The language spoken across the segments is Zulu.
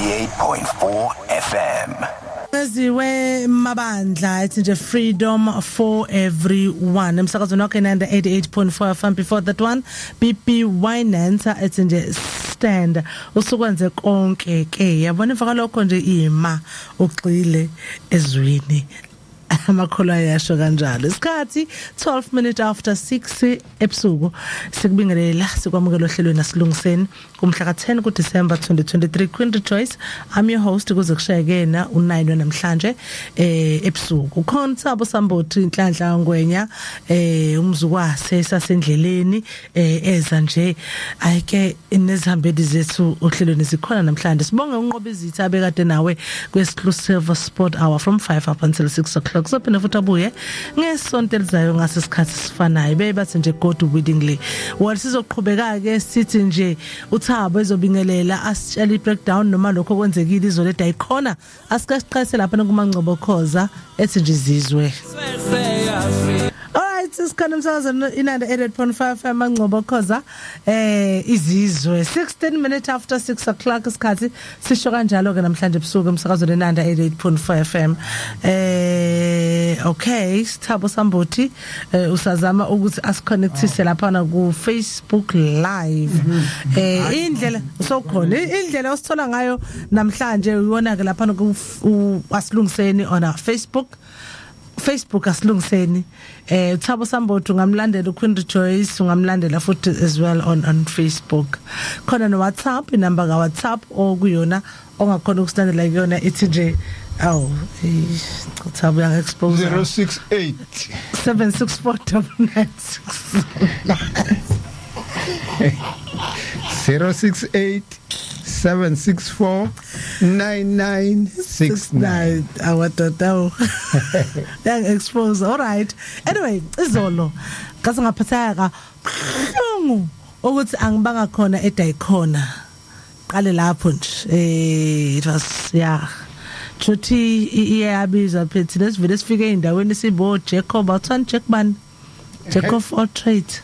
88.4 FM. weBandla, it's nje freedom for everyone. Emsakazweni wakhe 88.4 FM. Before that one, BP Winance, it's nje stand. Usukwenze konke ke. Yabona mfaka lokho nje ima uxile ezwini. Amakhola yasho kanjalo. Isikhathi 12 minutes after 6 ebusuku sikubingelela sikwamukela ohlelweni nasilungiseni kumhla ka10 kuDisember 2023. Queen Rejoice, I'm your host kuze kushayekena u9 namhlanje ebusuku. Ukhona Thabo Sambothi inhlanhla ngwenya umzukwase sasendleleni eza nje ayike inezihambeli zethu ohlelweni sikhona namhlanje. Sibonge unqoba izitha abekade nawe kwe-exclusive sport hour from 5 up until 6 o'clock. Kuzophinde futhi abuye ngesonto elizayo ngasesikhathi sifanayo bebathi nje God willingly. Sizoqhubeka ke sithi nje uThabo ezobingelela asitshela i-breakdown noma lokho kwenzekile izolo edayikhona asikasiqhayise lapha kumaNgcobo Khoza ethi nje izizwe. Sikhona umsakazweni i-88.5 amaNgcobo Khoza izizwe 16 minutes after 6 o'clock isikhathi sisho kanjalo ke namhlanje ebusuku umsakazweni i-88.5 FM. Okay, Thabo Sambothi usazama ukuthi asiconnectise lapha na ku Facebook live. Indlela sokhona indlela osithola ngayo namhlanje uyona ke lapha ku asilungiseni on Facebook asilungiseni. Thabo Sambothi ungamlandela uQueen Rejoice, ungamlandela futhi as well on Facebook. Khona no WhatsApp, inamba ka WhatsApp okuyona ongakhona ukustanela kuyona ithi nje Thabo yang expose 068 76499 068 764 9969 awatoto yang expose. All right, anyway izolo ngase ngaphatheka buhlungu ukuthi angibanga khona edayikhona qale lapho nje it was Chuti iyabiza phethi lesivele sifike endaweni sibo Jacob athani Jackman Jacob all trade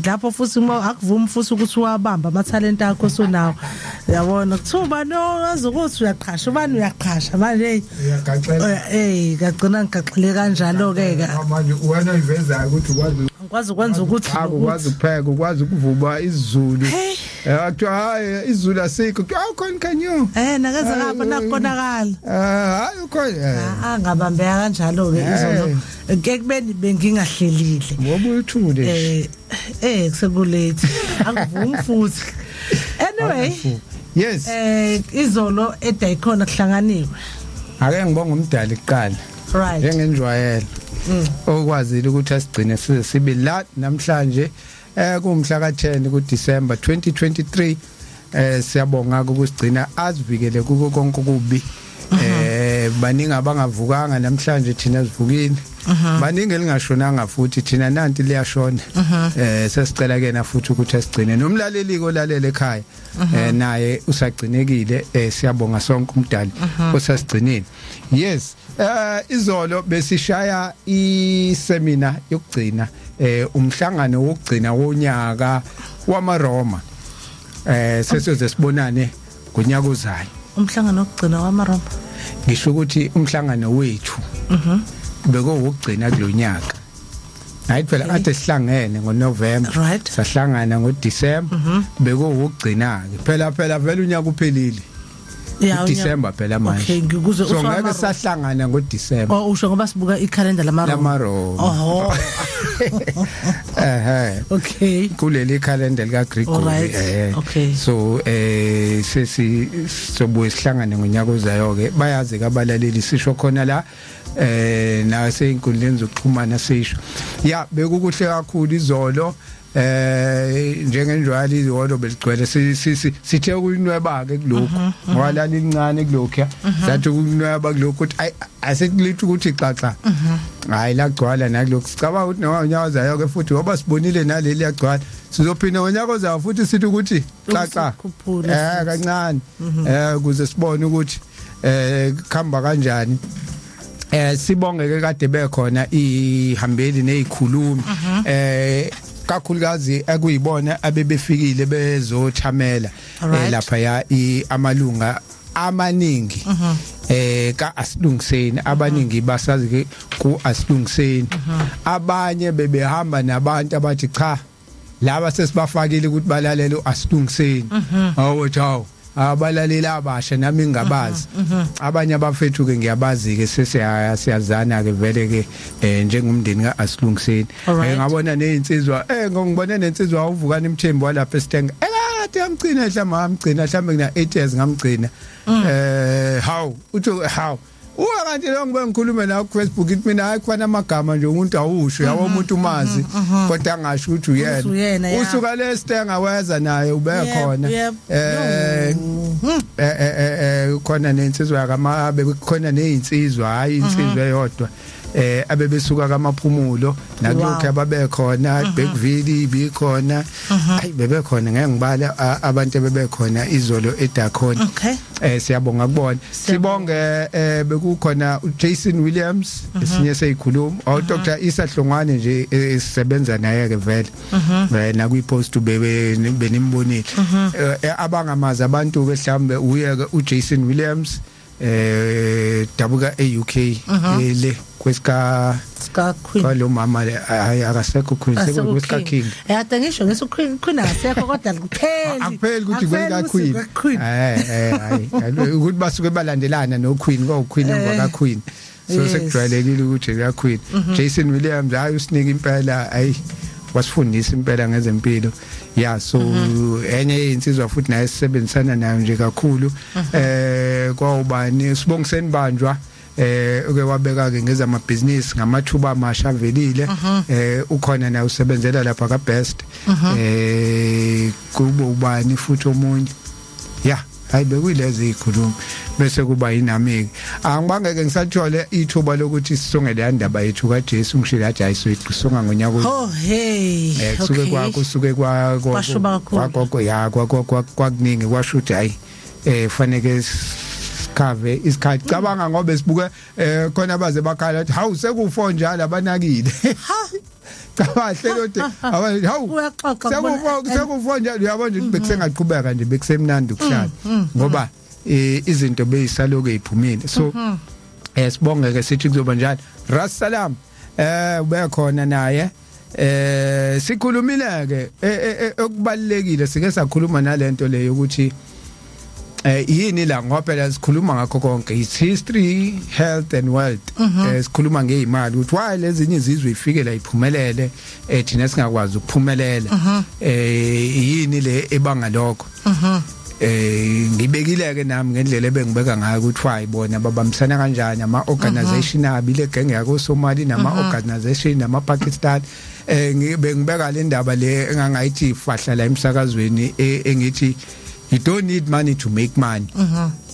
lapho futhi akuvumi futhi ukuthi uwabamba amathalent akho sonawo yabona kuthuba no azokuthi uyaqhasha ubani uyaqhasha manje kagcina ngixile kanjalo ke manje wena iveza ukuthi ukwazi ukwenza ukuthi ukwazi ukupheka ukwazi ukuvuba izulu akuthiwa hayi izulu asikho khona kanyo nakaza ngapha nakonakala hayi ukhona ngabambeka kanjalo ke izolo ngekubeni bengingahlelile ngoba uthule kusekulethi akuvumi futhi anyway yes izolo edayikhona kuhlanganiwe ake ngibonga umdali kuqala right njengenjwayelo okwazile ukuthi asigcine sibe la namhlanje kumhla ka10 kuDisember 2023 siyabonga ukusigcina asivikele kuko konke kubi baningi abangavukanga namhlanje thina sivukile baningi elingashonanga futhi thina nanti liyashona sesicela kena futhi ukuthi asigcine nomlaleli olalela ekhaya naye usagcinekile siyabonga sonke umdali osasigcinile. Yes, izolo besishaya iseminar yokugcina umhlangano wokugcina wonyaka wamaRoma sesizoze sibonane ngonyaka ozayo umhlangano wokugcina wamaRoma ngisho ukuthi umhlangano wethu bekowugcina kulonyaka hayi phela kade sihlangene ngoNovember sahlangana ngoDisember bekowugcina ke phela vele unyaka uphelile December phela manje so ngeke sahlangana ngoDisember usho ngoba sibuka ikhalenda lamaRoma okay kuleli calendar lika Gregory so sesi sobuye sihlangane ngonyaka ozayo ke bayazi kabalaleli sisho khona la na seyinkundleni zokuxhumana sisho bekukuhle kakhulu izolo njengenjwali izolo beligcwele sithe ukunweba ke kulokho walala incane kulokho sathi ukunweba kulokho ukuthi asekulithi ukuthi xaxa hayi lagcwala nakulokho sicaba ukuthi nonyaka ozayo ke futhi ngoba sibonile naleli yagcwala sizophinda ngonyaka ozayo futhi sithi ukuthi xaxa kancane ukuze sibone ukuthi khamba kanjani. Sibonge ke kade bekhona ihambeli nezikhulumi kakhulukazi ekuyibona abebefikile bezothamela lapha ya amalunga amaningi ka asilungiseni abaningi basazi ke ku asilungiseni abanye bebehamba nabantu abathi cha laba sesibafakile ukuthi balalele asilungiseni awothawo abalalela abasha nami ngabazi abanye abafethu ke ngiyabazi ke sesiyazana ke vele ke njengomndeni ka asilungiseni ngabona nezinsizwa ngibone nensizwa awuvukana imthembu walapha eStenga ngamgcina mhlawumbe kuna 8 years ngamgcina how kanti lo ngibe ngikhuluma nawe ku Facebook ithi mina ayikwana amagama nje umuntu awusho yawo umuntu umazi kodwa angasho ukuthi uyena usuka le Stenga weza naye ube khona khona nensizwa yakamabe khona nezinsizwa hayi insizwa eyodwa abebesuka kamaphumulo nakulokho ababe khona Bekville ibikhona ayi bebe khona ngeke ngibala abantu bebe khona izolo eDakhona siyabonga kubona sibonge bekukhona uJason Williams esinye seyikhuluma Dr Isa Hlongwane nje esisebenza naye ke vele na kuyipost benimbonile abangamazi abantu ke mhlambe uye ke uJason Williams dabuka eUK le kwesika kwalo mama hayi akasekho Queen sekwesika King yade ngisho ngesu Queen akasekho kodwa akupheli ukuthi kwesika Queen hayi ukuthi basuke balandelana no Queen ko Queen emva ka Queen so sekujwayelekile ukuthi ka Queen Jason Williams hayi usinika impela hayi wasifundisa impela ngezempilo so enye insizwa futhi naye sisebenzisana nayo nje kakhulu kwawubani sibongiseni banjwa uke wabeka ke ngezama business ngamathuba amasha avelile ukhona naye usebenzela lapha ka best kubo ubani futhi omunye hayi bekuyilezi ikhuluma bese kuba yinami angibangeke ngisathole ithuba lokuthi sisongele yandaba yethu kaJesu ngishila ajayiso iqisonga ngonyaka kusuke kwakho kwakuningi kwasho ukuthi hayi faneke khave isikhathi cabanga ngobe sibuke khona baze bakhala ukuthi hawu sekufo njalo abanakile kahle lode hawu sekufo njalo uyabona ukuthi bekusengaqhubeka nje bekusemnandi ukuhlala ngoba izinto beyisaloku eziphumile so sibonge ke sithi kuzoba njalo rasalam ube khona naye sikhulumile ke okubalekile sike sakhuluma nalento leyo ukuthi yini la ngoba phela sikhuluma ngakho konke it's history health and wealth sikhuluma ngeimali ukuthi why lezinye izizwe ifike la iphumelele thina singakwazi ukuphumelela yini le ebanga lokho ngibekile ke nami ngendlela ebengibeka ngayo ukuthi wayibona babambisana kanjani ama-organization abile genge yako Somali nama-organization nama-Pakistan ngibeka le ndaba le engangayithi fahla la emsakazweni engithi you don't need money to make money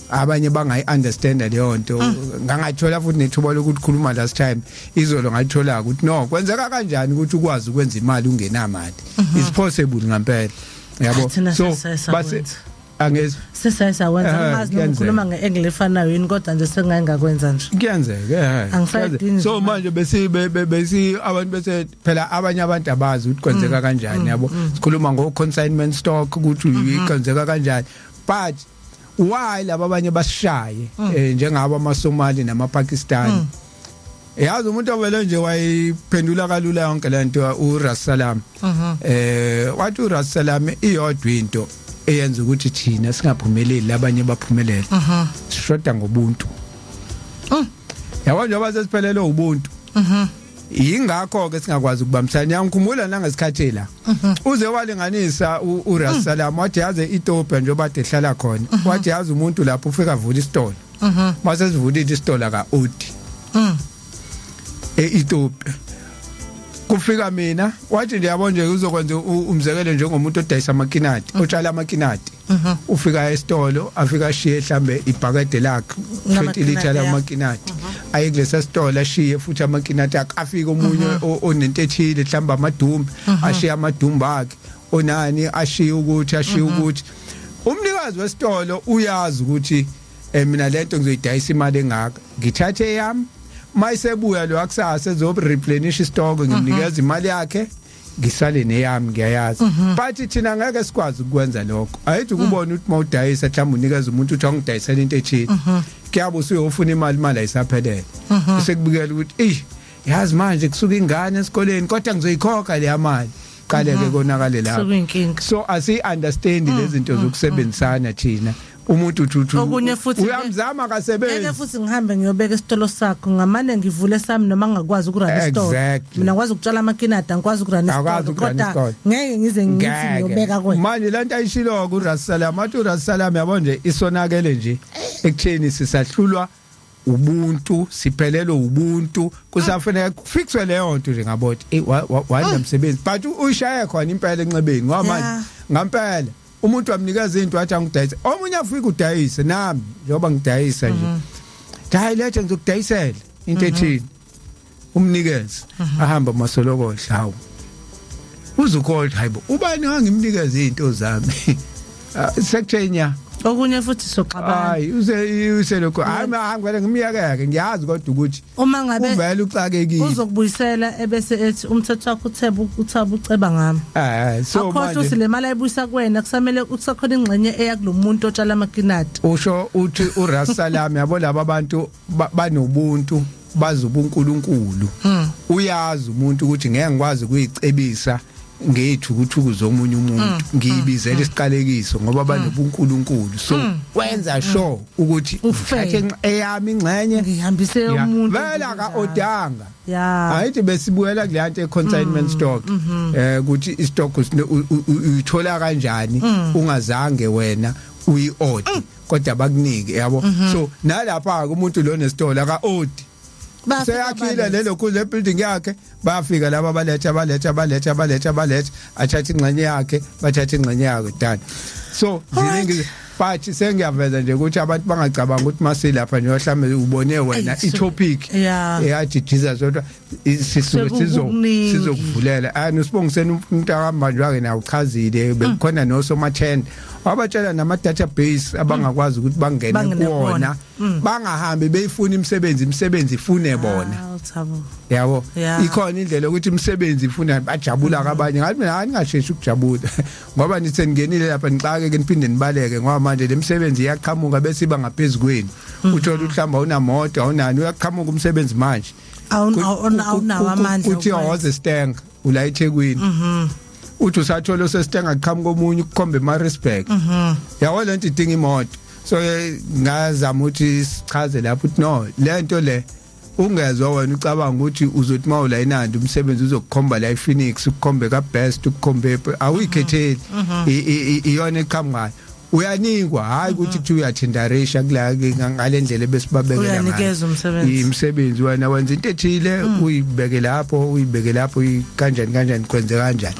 abanye bangayi understand leyo nto ngangathola futhi nethuba lokuthi khuluma last time izolo ngalithola ukuthi no kwenzeka kanjani ukuthi ukwazi ukwenza imali ungenamali it's possible ngempela yabo so base angezi sesayisa wenza ngazi nokukhuluma ngeangle efanayo yini kodwa nje sengayengakwenza nje kuyenzeka so manje besi abantu bese phela abanye abantu abazi ukuthi kwenzeka kanjani yabo sikhuluma ngo consignment stock ukuthi kwenzeka kanjani but why laba abanye basishaye njengabo amaSomali namaPakistan yazi umuntu ovele nje wayiphendula kalula yonke lento uRasalam wathi uRasalam iyodwa into eyenza ukuthi thina singaphumeleli labanye baphumelele sishoda ngobuntu yabo njengoba sesiphelele ubuntu ingakho ke singakwazi ukubambisana ngikhumbula nangesikhathi la uze walinganisa uRasalam wathi yaze iTopia njengoba ehlala khona wathi yazi umuntu lapho ufika avula isitolo mase sivulile isitolo ka Odi eTopia kufika mina wathi ndiyabona nje uzokwenza umzekelo njengomuntu odayisa amakinati otshala amakinati ufika esitolo afika shiye mhlambe ibhakede lakhe 20 liter lamakinati aye kulesa sitolo ashiye futhi amakinati afika omunye onento ethile mhlambe amadumbe ashiya amadumbe akhe onani ashiya ukuthi umnikazi wesitolo uyazi ukuthi mina lento ngizoyidayisa imali engaka ngithathe yami mayisebuya lo akusasa ezoreplenish istock ngimnikeza imali yakhe ngisale neyami ngiyayazi but thina ngeke sikwazi ukwenza lokho ayithi kubona ukuthi mawudayisa mhlawumbe unikeza umuntu uthi angidayisela into ethini kuyabe usuyofuna imali ayisaphelele usekubikela ukuthi yazi manje kusuka ingane esikoleni kodwa ngizoyikhokha le mali qale ke konakale lapho so asi understand lezi zinto zokusebenzisana thina umuntu uthi uyamzama kasebenzi eke futhi ngihambe ngiyobeka isitolo sakho ngamane ngivule sami noma ngakwazi ukurana isitolo mina ngikwazi ukutshala amakinada ngikwazi ukurana isitolo kodwa ngeke ngize ngithi ngiyobeka kwena manje lento ayishilo kuRasalam athi uRasalam yabo nje isonakele nje ekutheni sisahlulwa ubuntu siphelelo ubuntu kusafanele kufixwe leyo nto nje ngaboti wanemsebenzi but ushaye khona impela enxebeni ngoba manje ngampela umuntu wamnikeza into athi angidayise omunye afika udayise nami njoba ngidayisa nje hayi lethe ngizokudayisela into ethini umnikeze ahamba masoloko dlawo uzukholwa hayibo ubani ngangimnikeza izinto zami sekuthenya okunye futhi soxabana hayi uselokho ngivele ngimiyakeke ngiyazi kodwa ukuthi uma ngabe uvela uxakekile uzokubuyisela ebese ethi umthetho wakho uthaba uceba ngami so manje akho sile mali ayibuyisa kuwena kusamele kusakhona ingxenye eya kulomuntu otshala amakinati usho uthi uRasalam yabo laba abantu banobuntu bazi ubuNkulunkulu uyazi umuntu ukuthi ngeke ngikwazi ukuyicebisa ngeyithukuthuku zomunye umuntu ngiyibizela isiqalekiso ngoba banobuNkulunkulu so wenza sure ukuthi uthathe eyami ingxenye ngihambise umuntu vela ka odanga ayithi besibuyela kulanto econsignment stock ukuthi istock uyithola kanjani ungazange wena uyiorder kodwa bakunike yabo so nalapha umuntu lo nesitolo aka order seyakhile lelo kule building yakhe bafika laba baletha athatha ingxenye yakhe bathatha ingxenye yakhe done so ziningi but sengiyaveza nje ukuthi abantu bangacabanga ukuthi masilapha nje mhlambe ubone wena itopic eyathi Jesus kodwa sizokuvulela anosibongiseni umuntu akambanje wake na uchazile bekukhona nosomathenda wabatshela nama database abangakwazi ukuthi bangene kuona bangahambi beyifuna imisebenzi ifune bona yabo ikhona indlela ukuthi imisebenzi ifuna bajabula kabanye ngathi mina ngingasheshi ukujabula ngoba nithi ngenile lapha ngixake ke niphinde nibaleke ngoba manje lemisebenzi iyaqhamuka bese iba ngaphezulu kweni uthola uhlamba unamoto awunani uyaqhamuka umsebenzi manje awunawo amandla uthi awaze stand ula eThekwini uthi usathola osestanga qhamuka omunye ukukhombe eMaritzburg yawo lento idinga imoto so ngazama ukuthi sichaze lapho uthi no lento le ungezwe wena ucabanga ukuthi uzothi mawula inandi umsebenzi uzokukhomba la ePhoenix ukukhombe kaBest ukukhombe awuyikhetheli iyona eqhamukayo uyanikwa hayi ukuthi uyathendarisha kula ngalendlela besibabekela ngayo uyanikeza umsebenzi wena wenza into ethile uyibeke lapho kanjani kwenze kanjani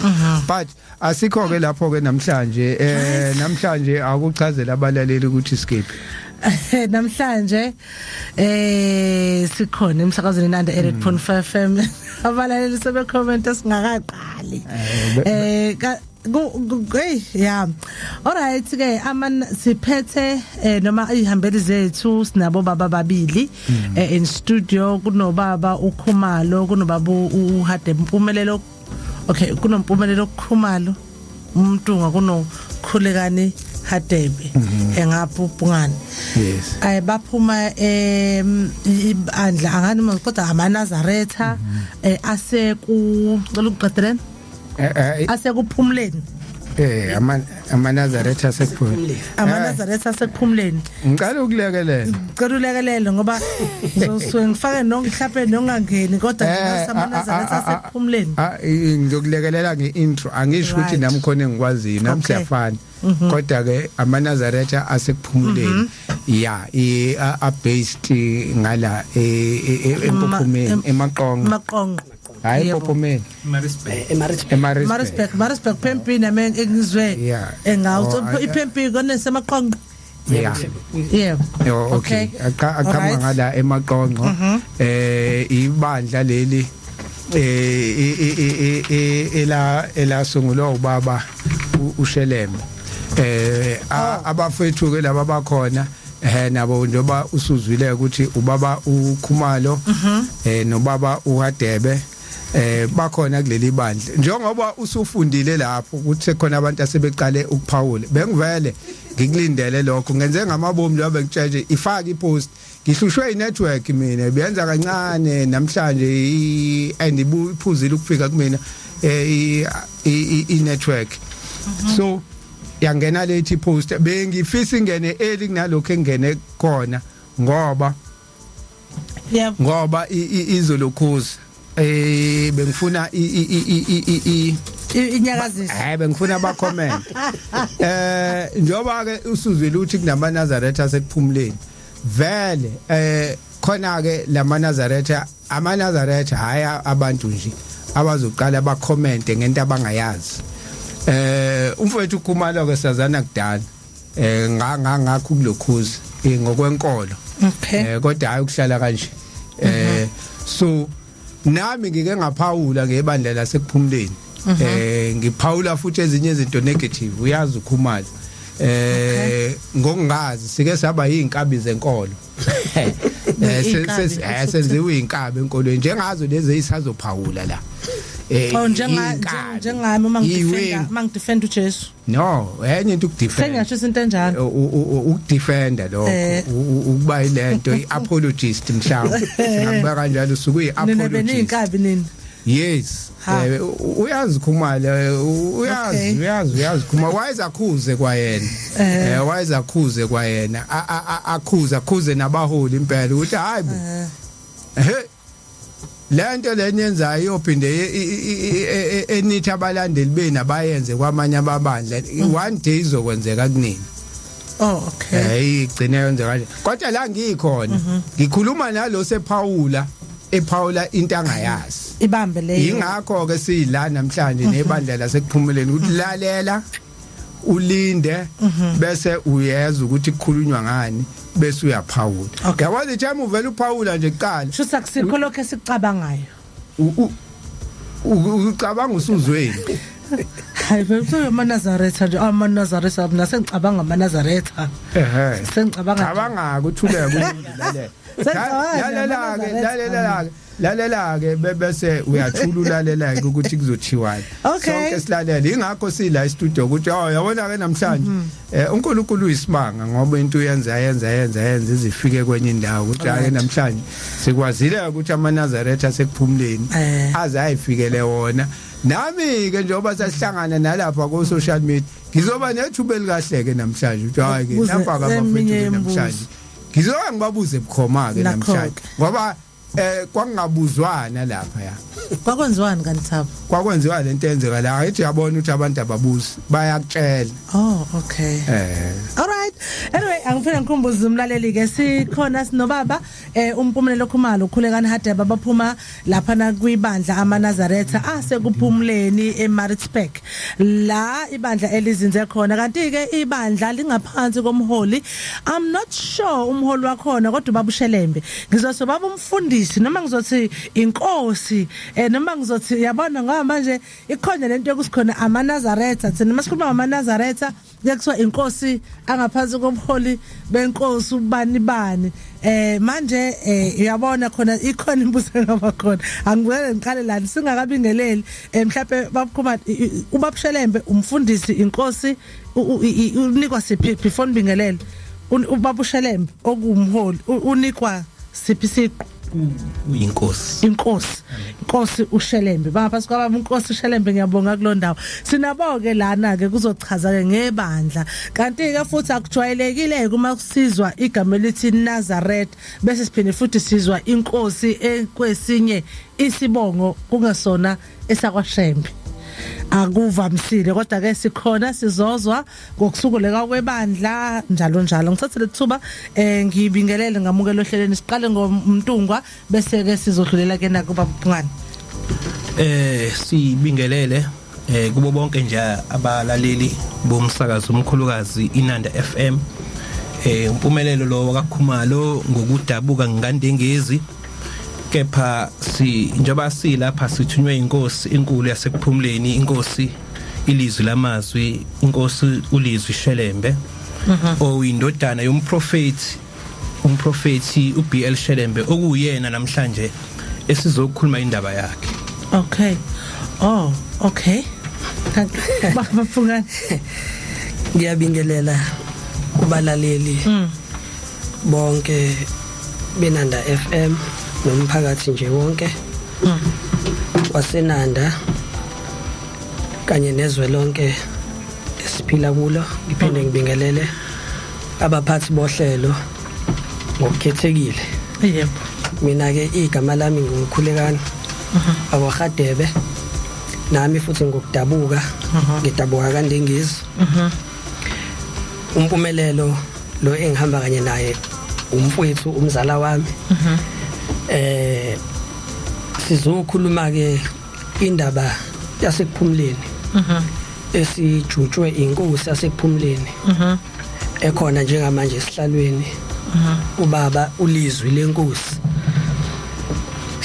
but asikho ke lapho ke namhlanje akuchazela abalaleli ukuthi skip namhlanje sikhona emsakazweni nanda 8.5 FM abalaleli sebe comment singakaqali yeah alright ke siphethe noma ihambeli zethu sinabo baba babili in studio kunobaba uKhumalo kunobaba uHadebe uMpumelelo okay kunompumelelo Khumalo umntunga kunokhulekani Hadebe engaphuphungana yes baphuma iBandla angani kodwa AmaNazaretha aseqedeleni aseKuphumuleni AmaNazaretha aseKuphumuleni AmaNazaretha aseKuphumuleni ngicela ukulekelela ngoba ngizosuke ngifake nongihlaphe nongangeni kodwa AmaNazaretha aseKuphumuleni ngizokulekelela ngeintro angisho ukuthi nami khona engikwazi nami siyafana kodwa ke AmaNazaretha aseKuphumuleni a based ngala eMpumelelo emaqonqo hayi Pumelelo Maritzburg Pempini engizwe engawuthi iPempini konesemaqonqo okay aqhama ngala emaqonqo iBandla leli elasungulwa ubaba uShelembe abafethu ke laba bakhona nabo njoba usuzwile ukuthi ubaba uKhumalo nobaba uHadebe bakhona kuleli bandla njengoba usufundile lapho ukuthi sekhona abantu asebeqale ukuphawula bengivele ngikulindele lokho ngenze ngamabomu lo bengitsheje ifaka ipost ngihlushwe inetwork mina benza kancane namhlanje andibuphuzile ukufika kumina inetwork so yangena lethi post bengifisa ingene early kunalokho engene khona ngoba ngoba izolokhuza bengifuna inyakazisi bengifuna ba comment njoba ke usuzwile ukuthi kunamaNazaretha aseKuphumuleni vele khona ke lamaNazaretha amaNazaretha haya abantu nje abazoqala ba comment ngento abangayazi umfowethu Khumalo ke sazana kudala ngakho kulokhuza ngokwenkolo kodwa hayi ukuhlala kanje so nami ngike ngaphawula ngeBandla laseKuphumuleni ngiphawula futhi ezinye izinto negative uyazi uKhumalo ngokungazi sike saba yinkabi zenkolo senziwe inkabi enkolweni njengazo lezi ezisazophawula la njengami mangidefend uJesu no enye into ukudefend sengasho izinto enjalo ukudefenda lokho ukuba ilento iapologist mhlawumbe ngakubeka kanjalo usuku iapologist nini inkabi nini yes uyazi Khumalo uyazi Khumalo wayezakhuze kwayena wayezakhuze kwayena akhuze nabaholi impela ukuthi hayi bo lento lenyenzayo iyophinde enithi abalandeli bena bayenze kwamanye ababandla one day izokwenzeka kunini okay igcine yenze kanje kodwa la ngikhona ngikhuluma nalo sephawula ephawula into angayazi ibambe leyo ingakho ke sila namhlanje neBandla laseKuphumuleni ukuthi lalela ulinde bese uyeza ukuthi kukhulunywa ngani bese uyaphawula yawazi time uvela uphawula nje kuqala sho sakusikho lokho esicabangayo ucabanga usuzweni hayi bese amanAzaretha nje amanAzaretha mina sengicabanga amanAzaretha sengicabanga ukuthuleka lalela ke bese uyathula ulalela ke ukuthi kuzothiwani sonke silalela ingakho sila e-studio ukuthi yabona ke namhlanje uNkulunkulu uyisimanga ngoba into uyenza izifike kwenye indawo ukuthi ake namhlanje sikwazile ukuthi amanAzaretha aseKuphumuleni azayifikele wona nami ke njengoba sasihlangana nalapha ku social media ngizoba nethuba elikahle ke namhlanje ukuthi hayi ke nampa kabafethu namhlanje ngizoba ngibabuze bukhoma ke namhlanje ngoba kwangabuzwana lapha ya kwakwenziwani kanti Thabo kwakwenziwa lento enzeka la ethi yabona ukuthi abantu ababuzi bayakutshela okay all right anyway angifuna ngikhumbuze umlaleli ke sikhona sinobaba uMpumelelo Khumalo Khulekani Hadebe abaphuma lapha na kwiBandla AmaNazaretha aseKuphumuleni eMaritzburg la ibandla elizinze khona kanti ke ibandla lingaphansi komHoli I'm not sure umHoli wakhona kodwa ubaba uShelembe ngizosobaba umfundi noma ngizothi iNkosi noma ngizothi yabona ngoba manje ikhona lento yokusikhona AmaNazaretha thina masikhuluma ngamaNazaretha kuyakuthiwa iNkosi angaphansi komHoli beNkosi ubani manje uyabona khona ikhona imbuzo ngabakhona angivele ngiqale la singakabingeleli mhlawumbe babukhuma ubaba Shelembe umfundisi iNkosi unikwa siphi before bingelele ubaba Shelembe okumHoli unikwa siphi siqu inkosi uShelembe bapha sikwaba inkosi uShelembe ngiyabonga kulondawo sinaboke lana ke kuzochaza ke ngeBandla kanti ke futhi akujwayelekile kuma kusizwa igama elithi Nazaretha bese siphinde futhi sizwa inkosi ekwesinye isibongo kungesona esakwaShembe akuvamsile kodwa ke sikhona sizozwa ngokusukuleka kweBandla njalo ngithathele ithuba ngibingelele ngamukelo ohleleni siqale ngomntungwa bese ke sizodlulela ke nakuba Phungane sibingelele kubo bonke nje abalaleli bomsakazo omkhulukazi iNanda FM uMpumelelo lo kaKhumalo ngokudabuka ngikandengezi kepha njoba silapha sithunywe iNkosi inkulu yaseKuphumuleni iNkosi ilizwi lamazwi iNkosi ulizwi Shelembe oyindodana umprofeti uBL Shelembe okuyena namhlanje esizokhuluma indaba yakhe Okay. Oh, okay. Baba Phungani. Ngiyabingelela kubalaleli bonke beNanda FM nomphakathi nje wonke waseNanda kanye nezwe lonke esiphila kulo. Ngiphinde ngibingelele abaphathi bohlelo ngokukhethekile. Yebo. Mina ke igama lami nguKhulekani Hadebe. Nami futhi ngokudabuka ngidabuka kandengezi. uMpumelelo lo engihamba kanye naye umfowethu umzala wami. Sizokhuluma ke indaba yaseKuphumuleni. Esijutshwe iNkosi yaseKuphumuleni. Ekhona njengamanje esihlalweni. Ubaba ulizwi leNkosi.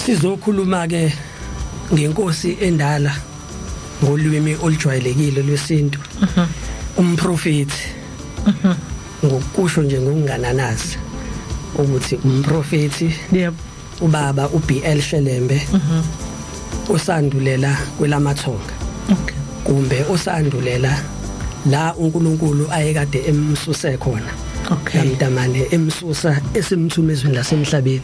Sizokhuluma ke ngeNkosi endala ngolwimi olujwayelekile lwesintu. Umprofeti. Ngokusho nje ngokungananazi ukuthi umprofeti. Yebo. Ubaba uBL Shelembe. Usandulela kwelamathonga. Okay. Kumbe usandulela la uNkulunkulu ayekade emsuse khona. Okay. Yamdamane emsusa esimthumezweni lasemhlabeni.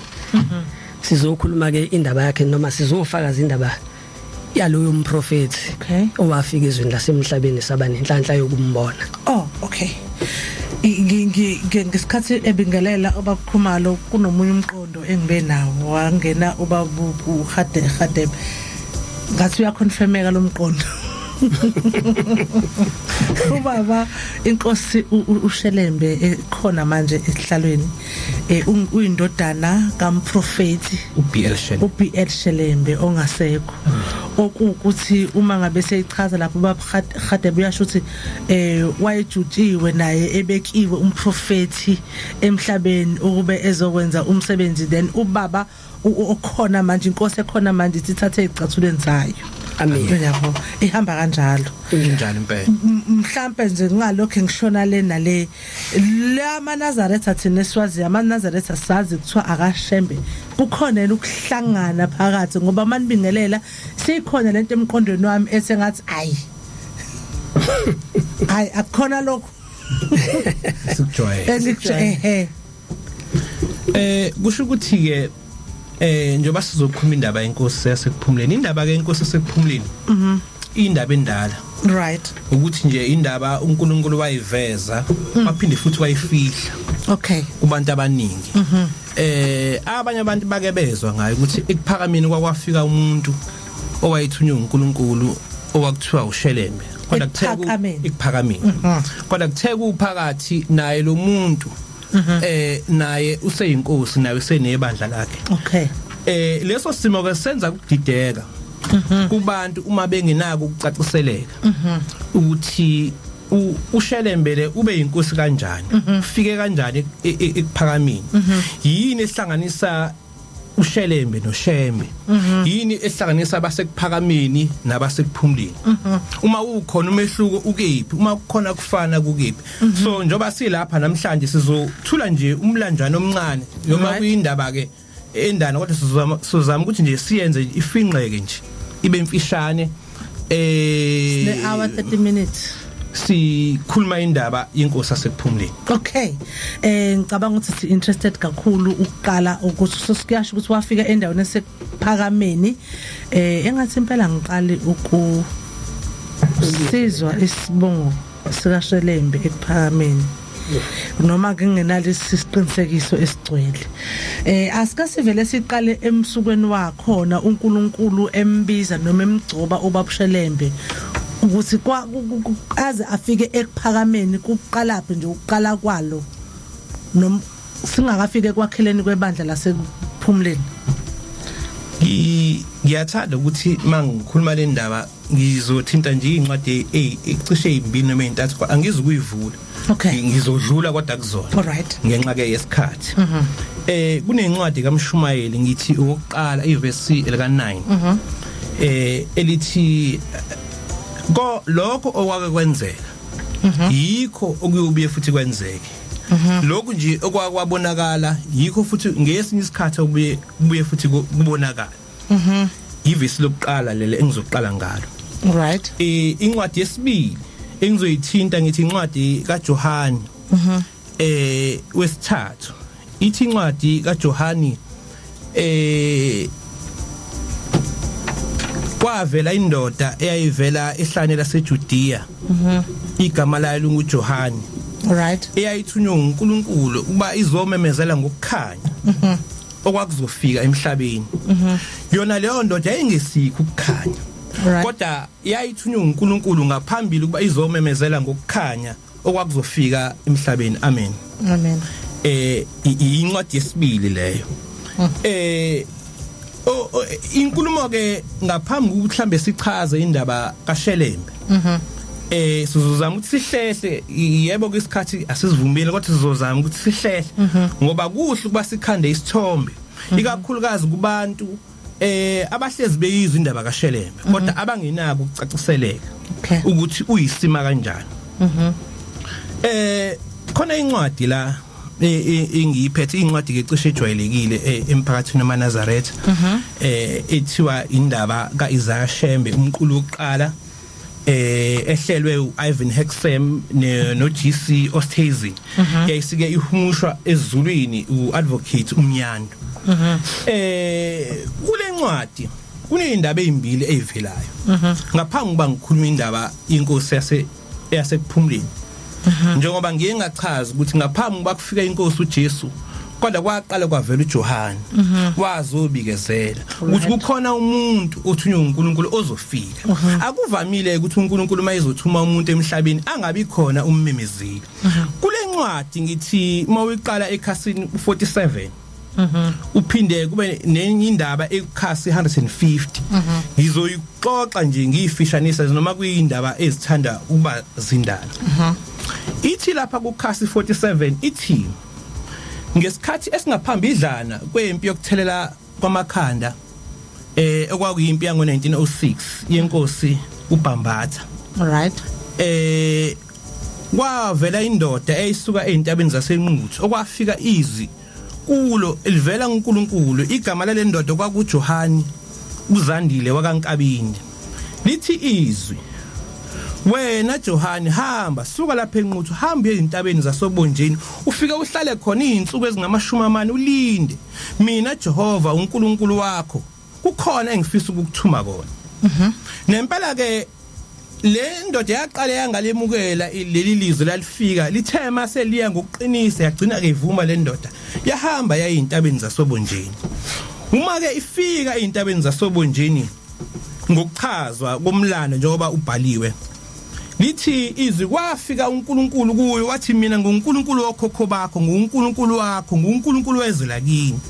Sizokhuluma ke indaba yakhe noma sizofakaza indaba yaloyo umprofeti. Okay. Owafika ezweni lasemhlabeni saba nenhlanhla yokumbona. Oh, okay. Ngesikhathi ebingelela obaba Khumalo kunomunye umqondo engibe nawo wangena ubaba uHadebe. Ngathi uyaconfirmeka lo mqondo. Ubaba iNkosi uShelembe khona manje esihlalweni uyindodana kaMprofeti uBL Shelembe ongasekho. Okuthi uma ngabe seyichaza lapho ubaba Hadebe uyasho ukuthi wayejutshiwe naye ebekiwe umprofeti emhlabeni ukube ezokwenza umsebenzi. Then ubaba okhona manje iNkosi ekhona manje ithathe izicathulweni zayo. Amen. Yabo ihamba kanjalo. Injalo impela. Mhlambe nje ngalokho ngishona le nale lamaNazaretha thina esiwazi amanAzaretha sazi kuthiwa akashembe. Kukhona yena ukuhlangana phakathi ngoba manibingelela sikhona lento emqondweni wami esengathi ayi akukhona lokho sikujwayele. Kusho ukuthi ke njengoba sizokhuluma indaba yeNkosi yaseKuphumuleni. Indaba ke iNkosi yaseKuphumuleni indaba endala. Right. Ukuthi nje indaba uNkulunkulu wayiveza waphinde futhi wayifihla. Okay. Kubantu abaningi. Abanye abantu bake bezwa ngayo ukuthi ekuphakameni kwakwafika umuntu owayithunywa uNkulunkulu owakuthiwa uShelembe. Kodwa kutheka ekuphakameni. Kodwa kutheka uphakathi naye lo muntu naye useyinkosi naye useneBandla lakhe. Okay. Leso simo ke senza ukudideka kubantu uma bengenako ukucaciseleka ukuthi uShelembe ube yinkosi kanjani, ufike kanjani ekuphakameni. Yini ehlanganisa uShelembe noShembe? Yini ehlanganisa abasekuphakameni nabasekuphumuleni? Uma ukhona umehluko ukephi, uma kukhona kufana kukephi? So njoba silapha namhlanje sizothula nje umlanjana omncane noma kuyindaba ke endana kodwa sizama ukuthi nje siyenze ifinqeke nje ibe imfishane ne hour 30 minutes sikhuluma indaba yeNkosi yaseKuphumuleni. Okay. Ngicabanga ukuthi interested kakhulu ukuqala ukuthi sosiyasho ukuthi wafika endaweni esekuphakameni. Engathi impela ngiqali ukusizwa isibongo sika Shelembe ekuphakameni. Noma kungenalesi siqinisekiso esigcwele. Asika sivele siqale emsukweni wakhona uNkulunkulu embiza noma emgcoba ubaba Shelembe ukuthi aze afike ekuphakameni kuqalaphi nje ukuqala kwalo noma singakafike kwakheleni weBandla laseKuphumuleni. Ngiyathanda ukuthi mangikhuluma le ndaba ngizothinta nje incwadi ecishe 2 noma 3 angizukuyivula. Okay. Ngizodlula kodwa kuzona. All right. Ngenxa ke yesikhathi. Kunencwadi kaMshumayeli ngithi wokuqala iverse elika 9. Elithi lokho okwake kwenzeka. Yikho okuyobuye futhi kwenzeke. Lokho nje okwakwabonakala yikho futhi ngesinye isikhathi obuye futhi kubonakala. ivesi lokuqala lele engizoqala ngalo. Right. Incwadi yesibili engizoyithinta ngithi incwadi kaJohani wesithathu. Ithi incwadi kaJohani kwavela indoda eyayivela ehlane laseJudiya igama layo nguJohani. Right. Eyayithunywa uNkulunkulu ukuba izomemezela ngokukhanya okwakuzofika emhlabeni. Yona leyo ndoda yayingesikho ukukhanya. Right. Kodwa yayithunywa uNkulunkulu ngaphambili ukuba izomemezela ngokukhanya okwakuzofika emhlabeni. Amen. Amen. Incwadi yesibili leyo. Inkulumo ke ngaphambi ukuthi mhlambe sichaze indaba kaShelembe. Sizozama ukuthi sihlehle yebo kwesikhathi asizivumile kodwa sizozama ukuthi sihlehle ngoba kuhle ukuba sikhande isithombe ikakhulukazi kubantu abahlezi beyizwa indaba kaShelembe kodwa abangenako ukucaciseleka ukuthi uyisima kanjani. Khona incwadi la engiyiphethe incwadi ke cishe ejwayelekile emphakathini wamaNazaretha ethiwa indaba kaIsaiah Shembe umqulu wokuqala ehlelwe uIvan Hexem noGC Osthazy yayisike ihumushwa ezulwini uadvocate uMnyando. Kule ncwadi kunezindaba ezimbili ezivelayo ngaphambi kuba ngikhuluma indaba iNkosi aseKuphumuleni. Njengoba ngiye ngachaza ukuthi ngaphambi kuba kufika iNkosi uJesu kodwa kwaqala kwavela uJohani wazobikezela ukuthi kukhona umuntu othunywa uNkulunkulu ozofika. Akuvamile ukuthi uNkulunkulu mayezothuma umuntu emhlabeni angabi khona ummemezeli. Kule ncwadi ngithi mawiqala ekhasini 47 uphinde kube nenye indaba ekhasi 150 ngizoyixoxa nje ngiyifishanisa noma kuyindaba ezithanda ukuba zindala. Ithi lapha kukhasi 47 ithi ngesikhathi esingaphambidlana kwempi yokuthelela kwamakhanda okwakuyimpi yango 1906 yeNkosi uBhambatha. Right. Kwavela indoda eyisuka ezintabeni zaseNquthu okwafika izwi kulo elivela kuNkulunkulu. Igama lale ndoda kwakuJohani uzandile wakaNkabindi. Lithi izwi, wena Johani hamba suka lapha eNquthu hamba ezintabeni zasobonjeni ufike uhlale khona izinsuku ezingama40 ulinde mina Jehova uNkulunkulu wakho kukhona engifisa ukukuthuma kona. Nempela ke le ndoda yaqala yangalemukela leli lizwe lalifika lithema seliya ngokuqinisa yagcina ke ivuma le ndoda yahamba yayizintabeni zasobonjeni. Uma ke ifika ezintabeni zasobonjeni ngokuchazwa komlando njengoba ubhaliwe lithi izwi kwafika uNkulunkulu kuyo wathi mina nguNkulunkulu wokhokho bakho nguNkulunkulu wakho nguNkulunkulu wezela kini.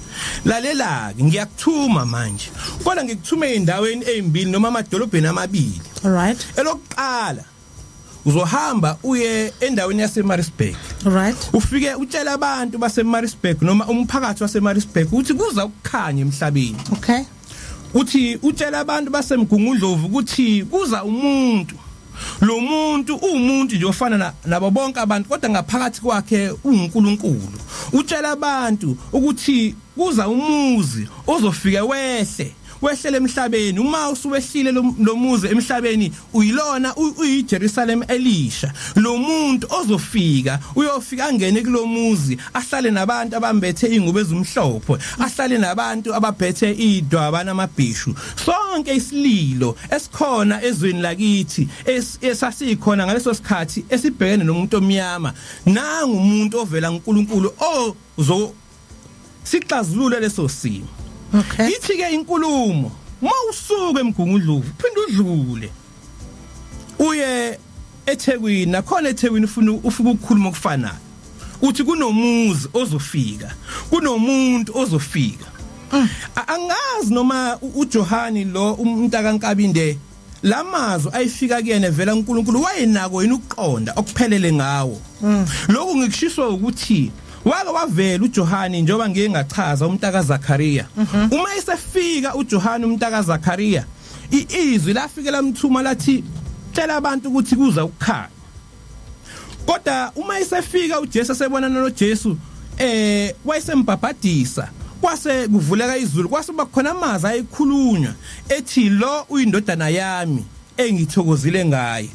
Lalela ke ngiyakuthuma manje kodwa ngikuthume endaweni ezimbili noma amadolobheni amabili. Alright. Elokuqala uzohamba uye endaweni yaseMaritzburg. Alright. Ufike utshela abantu baseMaritzburg noma umphakathi waseMaritzburg uthi kuza ukukhanya emhlabeni. Okay. Uthi utshela abantu basemgungundlovu ukuthi kuza umuntu. Lo muntu umuntu nje ofana nabo bonke abantu kodwa ngaphakathi kwakhe uNkulunkulu. Utshela abantu ukuthi kuza umuzi ozofika wehlele emhlabeni. Uma usuwehlile lo muzi emhlabeni uyilona uyiJerusalem elisha. Lo muntu ozofika uyofika angene kulo muzi ahlale nabantu abambethe ingubo ezimhlophe ahlale nabantu abaphethe idwaba namabhishu. Sonke isililo esikhona ezweni lakithi esasikhona ngaleso sikhathi esibhekene nomuntu omnyama nangu umuntu ovela uNkulunkulu ozo sixazulule leso simo. Okay. Ithi ke inkulumo mawusuka emgungundlovu phinde udlule uye eThekwini nakhona eThekwini ufuna ukukhuluma okufanayo uthi kunomuzi ozofika kunomuntu ozofika. Angazi noma uJohani lo umntaka kaNkabinde lamazwi ayifika kuyena vela uNkulunkulu wayenako yini ukuqonda okuphelele ngawo. Lokho ngikushiswa ukuthi wake wavela uJohani njengoba ngeke ngachaza umntaka Zakhariya. Uma esefika uJohani umntaka Zakhariya izwi lafike lamthuma lathi tshela abantu ukuthi kuza ukukhanya. Kodwa uma esefika uJesu sebonana noJesu wayesembhabhadisa kwase kuvuleka izulu kwase bakhona amazi ayikhulunywa ethi lo uyindodana yami engithokozile ngaye.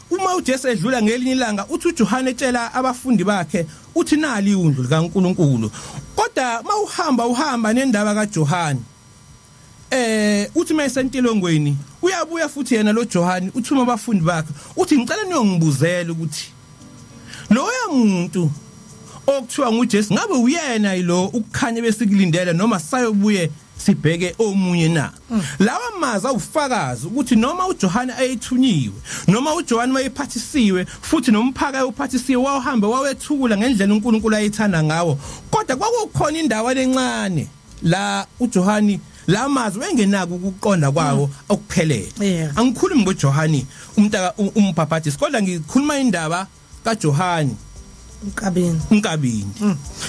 Uma uJesu edlula ngelinye ilanga uthi uJohane etshela abafundi bakhe uthi nali undlu likaNkuluNkulu. Kodwa uhamba nendaba kaJohane uthi mayisentilongweni uyabuya futhi yena lo Johane uthuma abafundi bakhe uthi ngicela niyongibuzela ukuthi loya muntu okuthiwa nguJesu ngabe uyena yilo ukukhanya besikulindele noma sayobuye sibheke omunye na. Lawa maza ufakazi ukuthi noma uJohane ayithunyiwe noma uJohane wayephathisiwe futhi nomphaka uphathisiwe wahamba wawethukula ngendlela uNkulunkulu ayithanda ngawo. Kodwa kwakukhona indawo encane la uJohane la mazwi wengenako ukuqonda kwawo okuphelele. Angikhulumi ngoJohane umntaka umbhaphathisi kodwa ngikhuluma indaba kaJohane unkabini.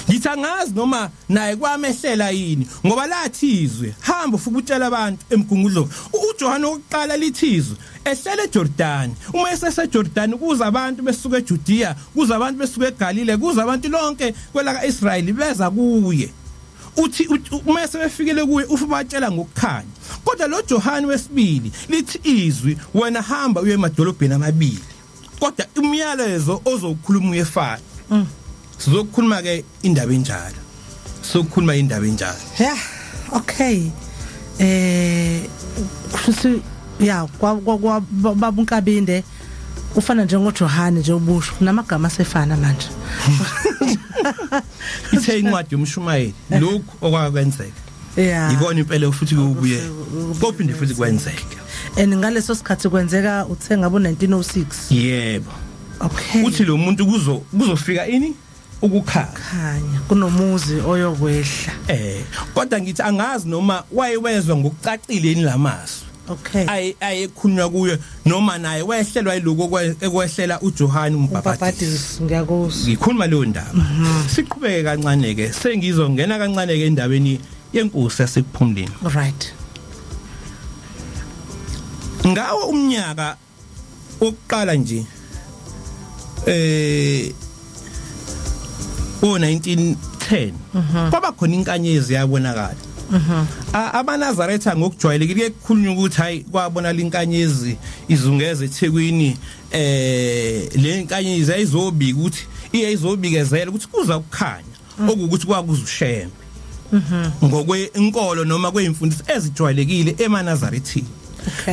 Ngithi angazi noma naye kwamehlela yini ngoba lathizwe hamba futhi utshela abantu emgungudlo uJohane wokuqala lithizwe ehlele eJordan. Uma eseseJordan kuza abantu besuka eJudiya kuza abantu besuka eGalile kuza abantu lonke kwela kaIsrayeli beza kuye. Uthi uma sebefikele kuye ufubatshela ngokukhanya. Kodwa lo Johane wesibili lithi izwi wena hamba uye emadolobheni amabili. Kodwa umyalezo ozokhuluma uyefana. Sizokukhuluma ke indaba enjalo. Sokukhuluma indaba enjalo. Yeah, okay. Kuthi ya kwabunkabinde ufana njengoJohane nje ubusho namagama asefana manje. Ithe incwadi yomshumayeli lokho okwakwenzeka. Yeah. Yikona impela futhi kubuye. Kophinde futhi kwenzeka. And ngaleso sikhathi kwenzeka uthe ngabo 1906. Yebo. Okay. Uthi lo muntu kuzofika ini ukukhanya kunomuzi oyokwehla. Kodwa ngithi angazi noma wayewezwa ngokucacile ini lamasu. Okay. Ayekhulunywa kuyo noma naye wehlelwa yiloko ekwehlela uJohane umbhaphathisi. Ngiyakuzwa. Ngikhuluma leyo ndaba. Siqhubeke kancane ke sengizongena kancane ke endabeni yeNkosi yaseKuphumuleni. Right. Ngawo umnyaka oqala nje 1910 kwaba khona inkanyezi yabonakala. AmaNazaretha ngokujwayelekile kukhulunywa ukuthi hayi kwabona linkanyezi izungeze eThekwini le nkanyezi ayizobika ukuthi iyayizobikezela ukuthi kuza ukukhanya okuthi kwakuza uShelembe. Ngokwenkolo noma kweimfundiso ezijwayelekile eManazarethini.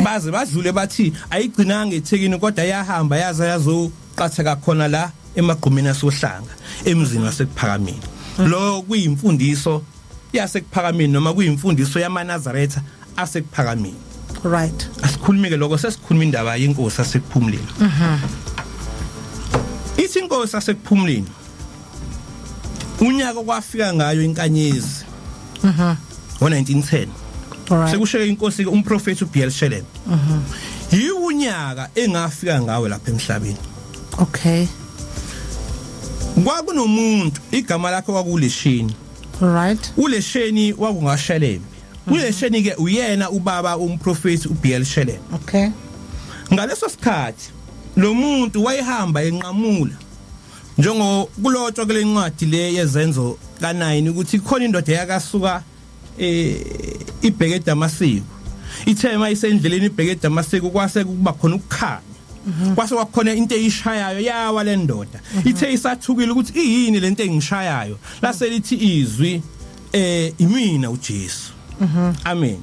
Baze badlule bathi ayigcinanga eThekwini kodwa yahamba yazoqhatheka khona la emagqumeni asohlanga emzini waseKuphakameni. Lo kuyimfundiso yaseKuphakameni noma kuyimfundiso yamaNazaretha aseKuphakameni. Right. Asikhulumike lokho sesikhuluma indaba yeNkosi yaseKuphumuleni. Ithi iNkosi yaseKuphumuleni unyaka kwafika ngayo inkanyezi. Ngo1910. Sekusheke iNkosi umprofeti uBielshelembe. Yiunyaka engafika ngawe lapha emhlabeni. Okay. Kwakunomuntu igama lakhe kwakuLesheni. Right. uLesheni wakungaShelembe. uLesheni ke uyena ubaba umprofeti uBielshelembe. Okay. Ngaleso sikhathi lo muntu wayehamba enqamula njengo kulotshwa kule ncwadi le yezenzo ka9 ukuthi khona indoda yakasuka ibheke eDamasiko. Ithema isendleleni ibheke eDamasiko kwase kuba khona ukukhanya. Kwase kwakhona into eyishayayo yawa le ndoda. Ithe isathukile ukuthi iyini lento engishayayo. Lase lithi izwi imina uJesu. Amen.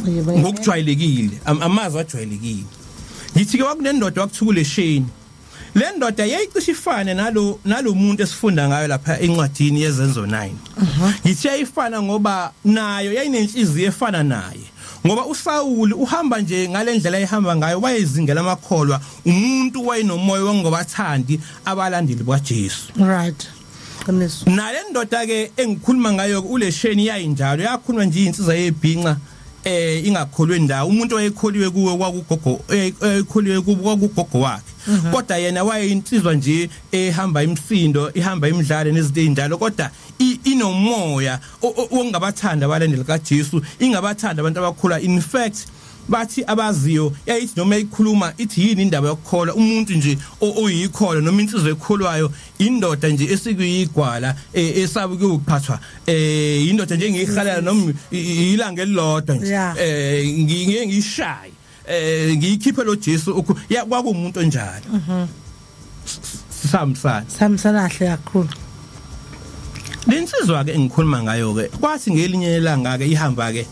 Ngokujwayelekile amazwi ajwayelekile. Ngithi ke wakunendoda wakuthukulesheni. Le ndoda yayicisha ifane nalo muntu esifunda ngayo lapha encwadini yezenzo 9. Ngithi yayifana ngoba nayo yayinenhliziyo efana naye. Ngoba uSawuli uhamba nje ngalendlela ayihamba ngayo wayezingela amakholwa umuntu wayenomoya wangobathandi abalandeli bakaJesu. Right. Nale ndoda ke engikhuluma ngayo uLesheni yayinjalo yakhuluma nje insizwa yebhinqa ingakholwe ndawo umuntu oyekholiwe kuwe kwakugogo ekholiwe kwakugogo wakhe. Kodwa yena wayeyinsizwa nje ehamba imsindo ihamba imidlalo nezinto ezinjalo kodwa inomoya ongabathanda abalandeli kaJesu ingabathanda abantu abakhula. In fact bathi abaziyo yayithi noma ikhuluma ithi yini indaba yokukholwa umuntu nje oyikholwa noma insizwe ekholwayo indoda nje esikuyigwala esabe ukuphathwa indoda nje ngiyihalela noma ilanga elilodwa nje ngike ngishaye ngiyikhiphe lo Jesu kwakumuntu onjalo samsana kahle kakhulu Linsizwa ke engikhuluma ngayo ke kwathi ngelinye ilanga ke ihamba ke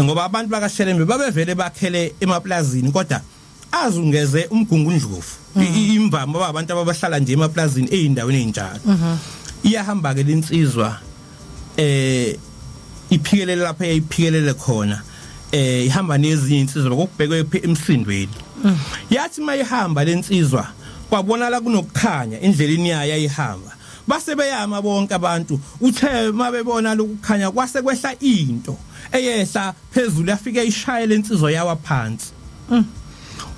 ngoba abantu baka Shelembe babevele bakhele emaplazini kodwa azungeze umgungundlovu imvama abantu abahlala nje emaplazini eindaweni ezinjalo iyahamba ke linsizwa iphikelele lapha yayiphikelele khona ihamba nezinye insizwa kokubhekwe emsindweni yathi mayihamba lensizwa kwabonala kunokukhanya endleleni yayo ayihamba base beyama bonke abantu uthe mabebona lokukhanya kwase kwehla into eyehla phezulu yafika ishaya lensizwa yawa phansi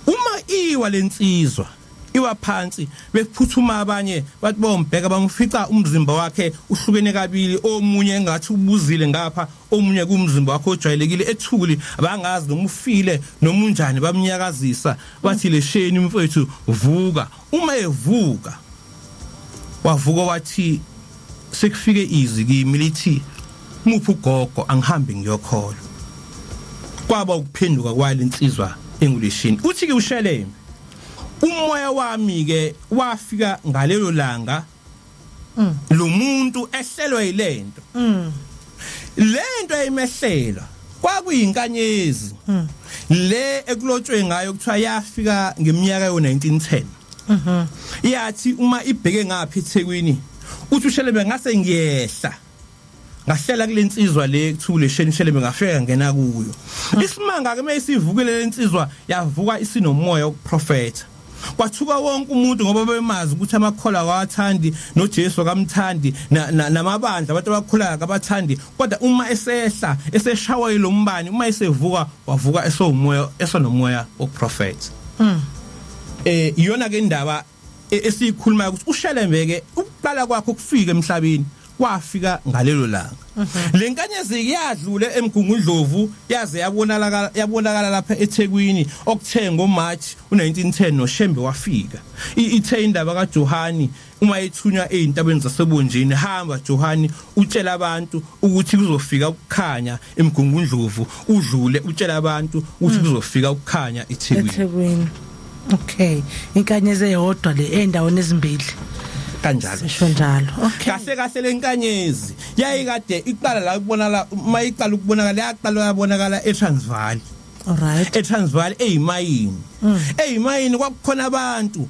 uma iwa lensizwa iwa phansi bephuthuma abanye bathi bombheka bamfica umzimba wakhe uhlukene kabili omunye engathi ubuzile ngapha omunye kumzimba wakhe ojwayelekile ethuli abangazi noma ufile noma unjani bamnyakazisa bathi lesheni mfowethu vuka uma evuka wavuka wathi sekufike izwi kimi lithi muphu gogo angihambe ngiyokholwa kwaba ukuphenduka kwale insizwa enguleshini uthi ke uShelembe umoya wami ke wafika ngalelo langa lo muntu ehlelwa yilento lento ayimehlela kwakuyinkanyezi le ekulotshwe ngayo kuthiwa yafika ngeminyaka yo1910 yathi uma ibheke ngapha eThekwini uthi uShelembe ngase ngiyehla ngahlela kulensizwa le kuthule Shelembe ngafika ngena kuyo isimanga ke mayisivukile lensizwa yavuka isinomoya wokuprofeta kwathuka wonke umuntu ngoba bemazi ukuthi amakhola awathandi noJesu akamthandi namabandla abantu abakhula akabathandi kodwa uma esehla eseshawa yilombani uma esevuka wavuka esomoya esonomoya wokuprofeta iyona ke indaba esikhuluma ukuthi uShelembe ke ukuqala kwakhe ukufika emhlabeni kwafika ngalelo langa lenkanyezi yadlule emgungundlovu yaze yabonakala lapha eThekwini okuthe ngoMarch u1910 noShembe wafika ithe indaba kaJohani uma ethunywa ezintabeni zasebonjeni hamba Johani utshela abantu ukuthi kuzofika ukukhanya emgungundlovu udlule utshela abantu ukuthi kuzofika ukukhanya eThekwini okay inkanyezi eyodwa le endaweni ezimbili kanjalo sisho njalo okay kahle lenkanyezi yayikade iqala la ukubonakala mayiqala ukubonakala yaqala yabonakala eTransvaal alright eTransvaal eyimayini kwakukhona abantu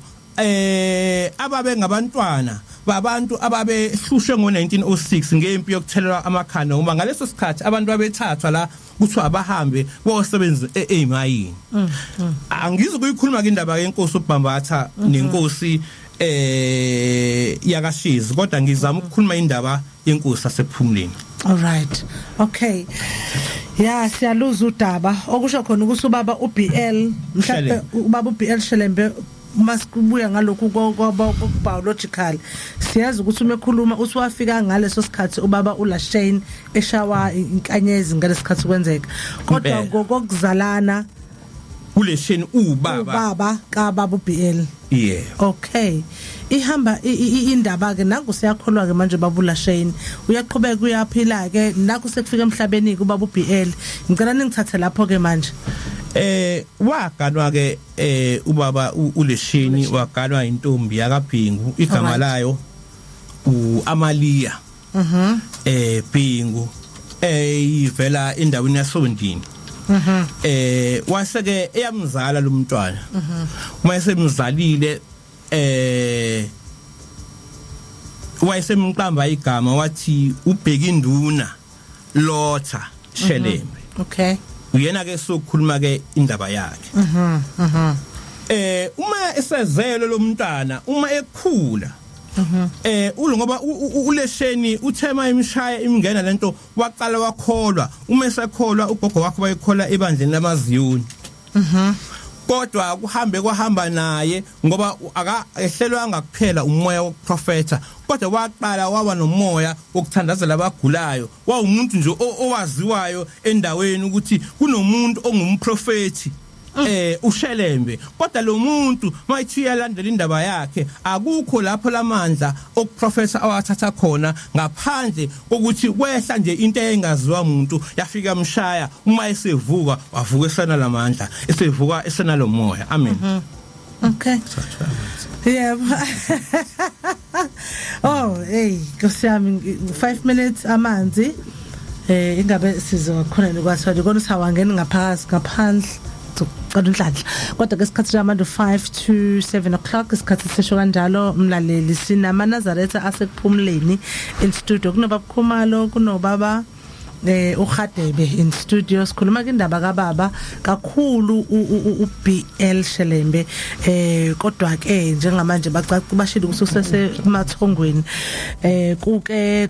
ababe ngabantwana babantu ababehlushwe ngo1906 ngempi yokuthelwa amakhanda ngoba ngaleso sikhathi abantu babethathwa la kuthiwa abahambe bosebenza eyimayini angizokuyikhuluma ke indaba yeNkosi uBambatha neNkosi yakashizi kodwa ngizama ukukhuluma indaba yeNkosi aseKuphumuleni alright okay ya siyaluza udaba okusho khona ukuthi ubaba uBL mhlawumbe ubaba uBL Shelembe masikubuya ngalokhu biological siyazi ukuthi uma ekhuluma usiwafika ngaleso sikhathi ubaba uLashane eshawa inkanyezi ngalesikhathi kwenzeka kodwa ngokuzalana kulesheni ubaba kaBaba uBL yeah okay ihamba indaba ke nangu siyakholwa ke manje baba uLashane uyaqhubeka uyaphila ke nakho sekufika emhlabeni kuBaba uBL ngicela ningithathe lapho ke manje waganwa ke ubaba uLashane waganwa intombi yakaBhingu igama layo uAmaliya Bhingu ivela endaweni yaSondini waseke eyamzala lo mntwana uma esemzalile wayesemqamba igama wathi ubheka induna Lotha Shelembe okay uyena ke sokukhuluma ke indaba yakhe uma esezelo lo mntwana uma ekhula ngoba uLashane uthema imshaya imngena lento waqala wakholwa uma esekholwa ugogo wakhe bayikhola ebandleni lamaZiyoni kodwa kwahamba naye ngoba ehlelwanga kuphela umoya wokuprofeta kodwa waqala waba nomoya wokuthandazela abagulayo umuntu nje owaziwayo endaweni ukuthi kunomuntu ongumprofeti uShelembe kodwa lo muntu mayithi uyalandela indaba yakhe akukho lapho lamandla okuprofesa awathatha khona ngaphandle ukuthi kwehla nje into engaziwa umuntu yafika mshaya uma esevuka wavuka esana lamandla esevuka esana lo moya amen okay yeah oh hey kusiyami 5 minutes amanzi ingabe sizokhona nokwathola kona usawangena ngaphandle kadunhlanhla kodwa ke isikhathi samanje 5 to 7 o'clock isikhathi sesho kanjalo umlaleli sinamaNazaretha aseKuphumuleni in studio kunobaba Khumalo kunobaba uHadebe in studio sikhuluma ke indaba kaBaba kakhulu uBL Shelembe kodwa ke njengamanje bashilo kususe emathongweni kuke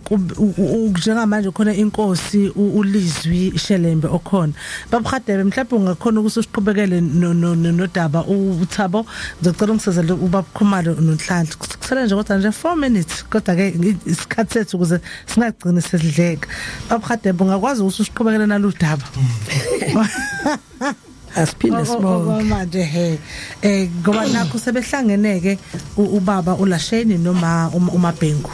njengamanje khona iNkosi uLizwi Shelembe okhona baba Hadebe mhlawumbe ungakhona ukusiqhubekele nodaba uThabo ngicela ungisezele ubaba Khumalo noNhlanhla kusele nje kodwa nje 4 minutes kodwa ke isikhathi sethu ukuze singagcini sesidleka baba Hadebe ungakwazi ususiqhubekela naludaba asiphinde sibonke manje ngoba nakho sebehlangeneke ubaba uLasheni noma uMabhengu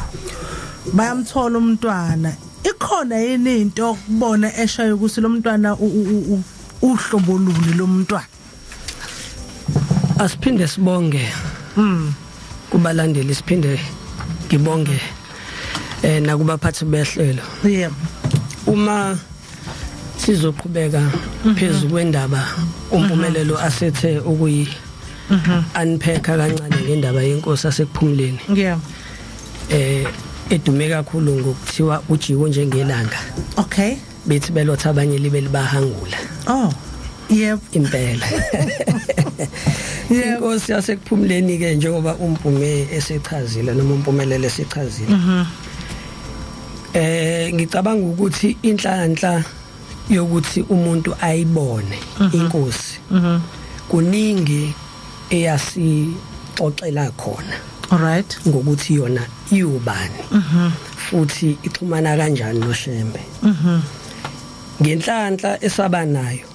bayamthola umntwana ikhona yini into kubona eshayo ukuthi lo mntwana uhlobo luni lo mntwana asiphinde sibonge kubalandeli siphinde ngibonge nakubaphathi behlelo yebo uma sizoqhubeka phezulu kwendaba uMpumelelo asethe ukuyi unpack kancane ngendaba yeNkosi aseKuphumuleni yeah edume kakhulu ngokuthiwa uJika onjenge Langa okay bethi belotha abanye libe libahangula oh yep impela iNkosi aseKuphumuleni ke njengoba uMpume esechazile noma uMpumelelo esechazile ngicabanga ukuthi inhlanhla yokuthi umuntu ayibone iNkosi kuningi eyasixoxela khona all right ngokuthi yona iyubani futhi ixhumana kanjani noShembe ngenhlanhla esabanayo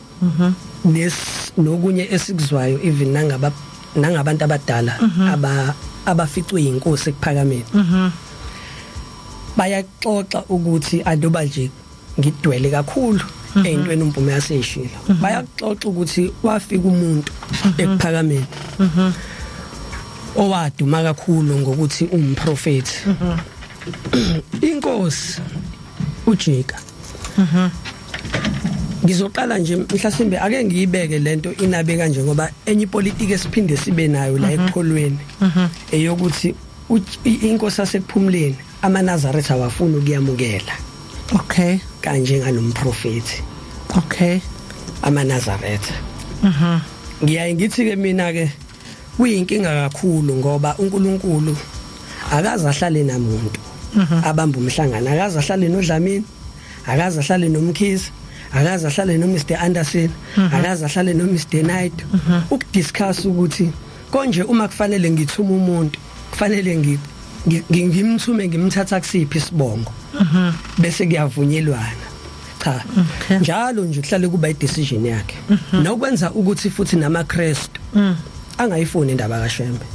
nokunye esikuzwayo even nangabantu abadala abaficwe iNkosi ekuphakameni bayaxoxa ukuthi adoba nje ngidwele kakhulu eyintweni uMpume yaseshilo bayaxoxa ukuthi wafika umuntu ekuphakameni owaduma kakhulu ngokuthi umprofeti iNkosi uJika ngizoqala nje mhlasimbe ake ngiyibeke lento inabe kanje ngoba enye ipolitiki esiphinde sibe nayo la ekholweni eyokuthi iNkosi aseKuphumuleni AmaNazaretha wafuna ukuyamukela okay kanje nganomprofeti okay AmaNazaretha ngiyaye ngithi ke mina ke kuyinkinga kakhulu ngoba uNkulunkulu akaze ahlale namuntu abamba umhlangano akaze ahlale noDlamini akaze ahlale noMkhize akaze ahlale noMr Anderson akaze ahlale noMr Knight ukudiscuss ukuthi konje uma kufanele ngithuma umuntu kufanele ngimthume ngimthatha kusiphi isibongo bese kuyavunyelwana cha njalo nje kuhlale kuba i-decision yakhe nokwenza ukuthi futhi namaKristu angayifuni indaba kaShembe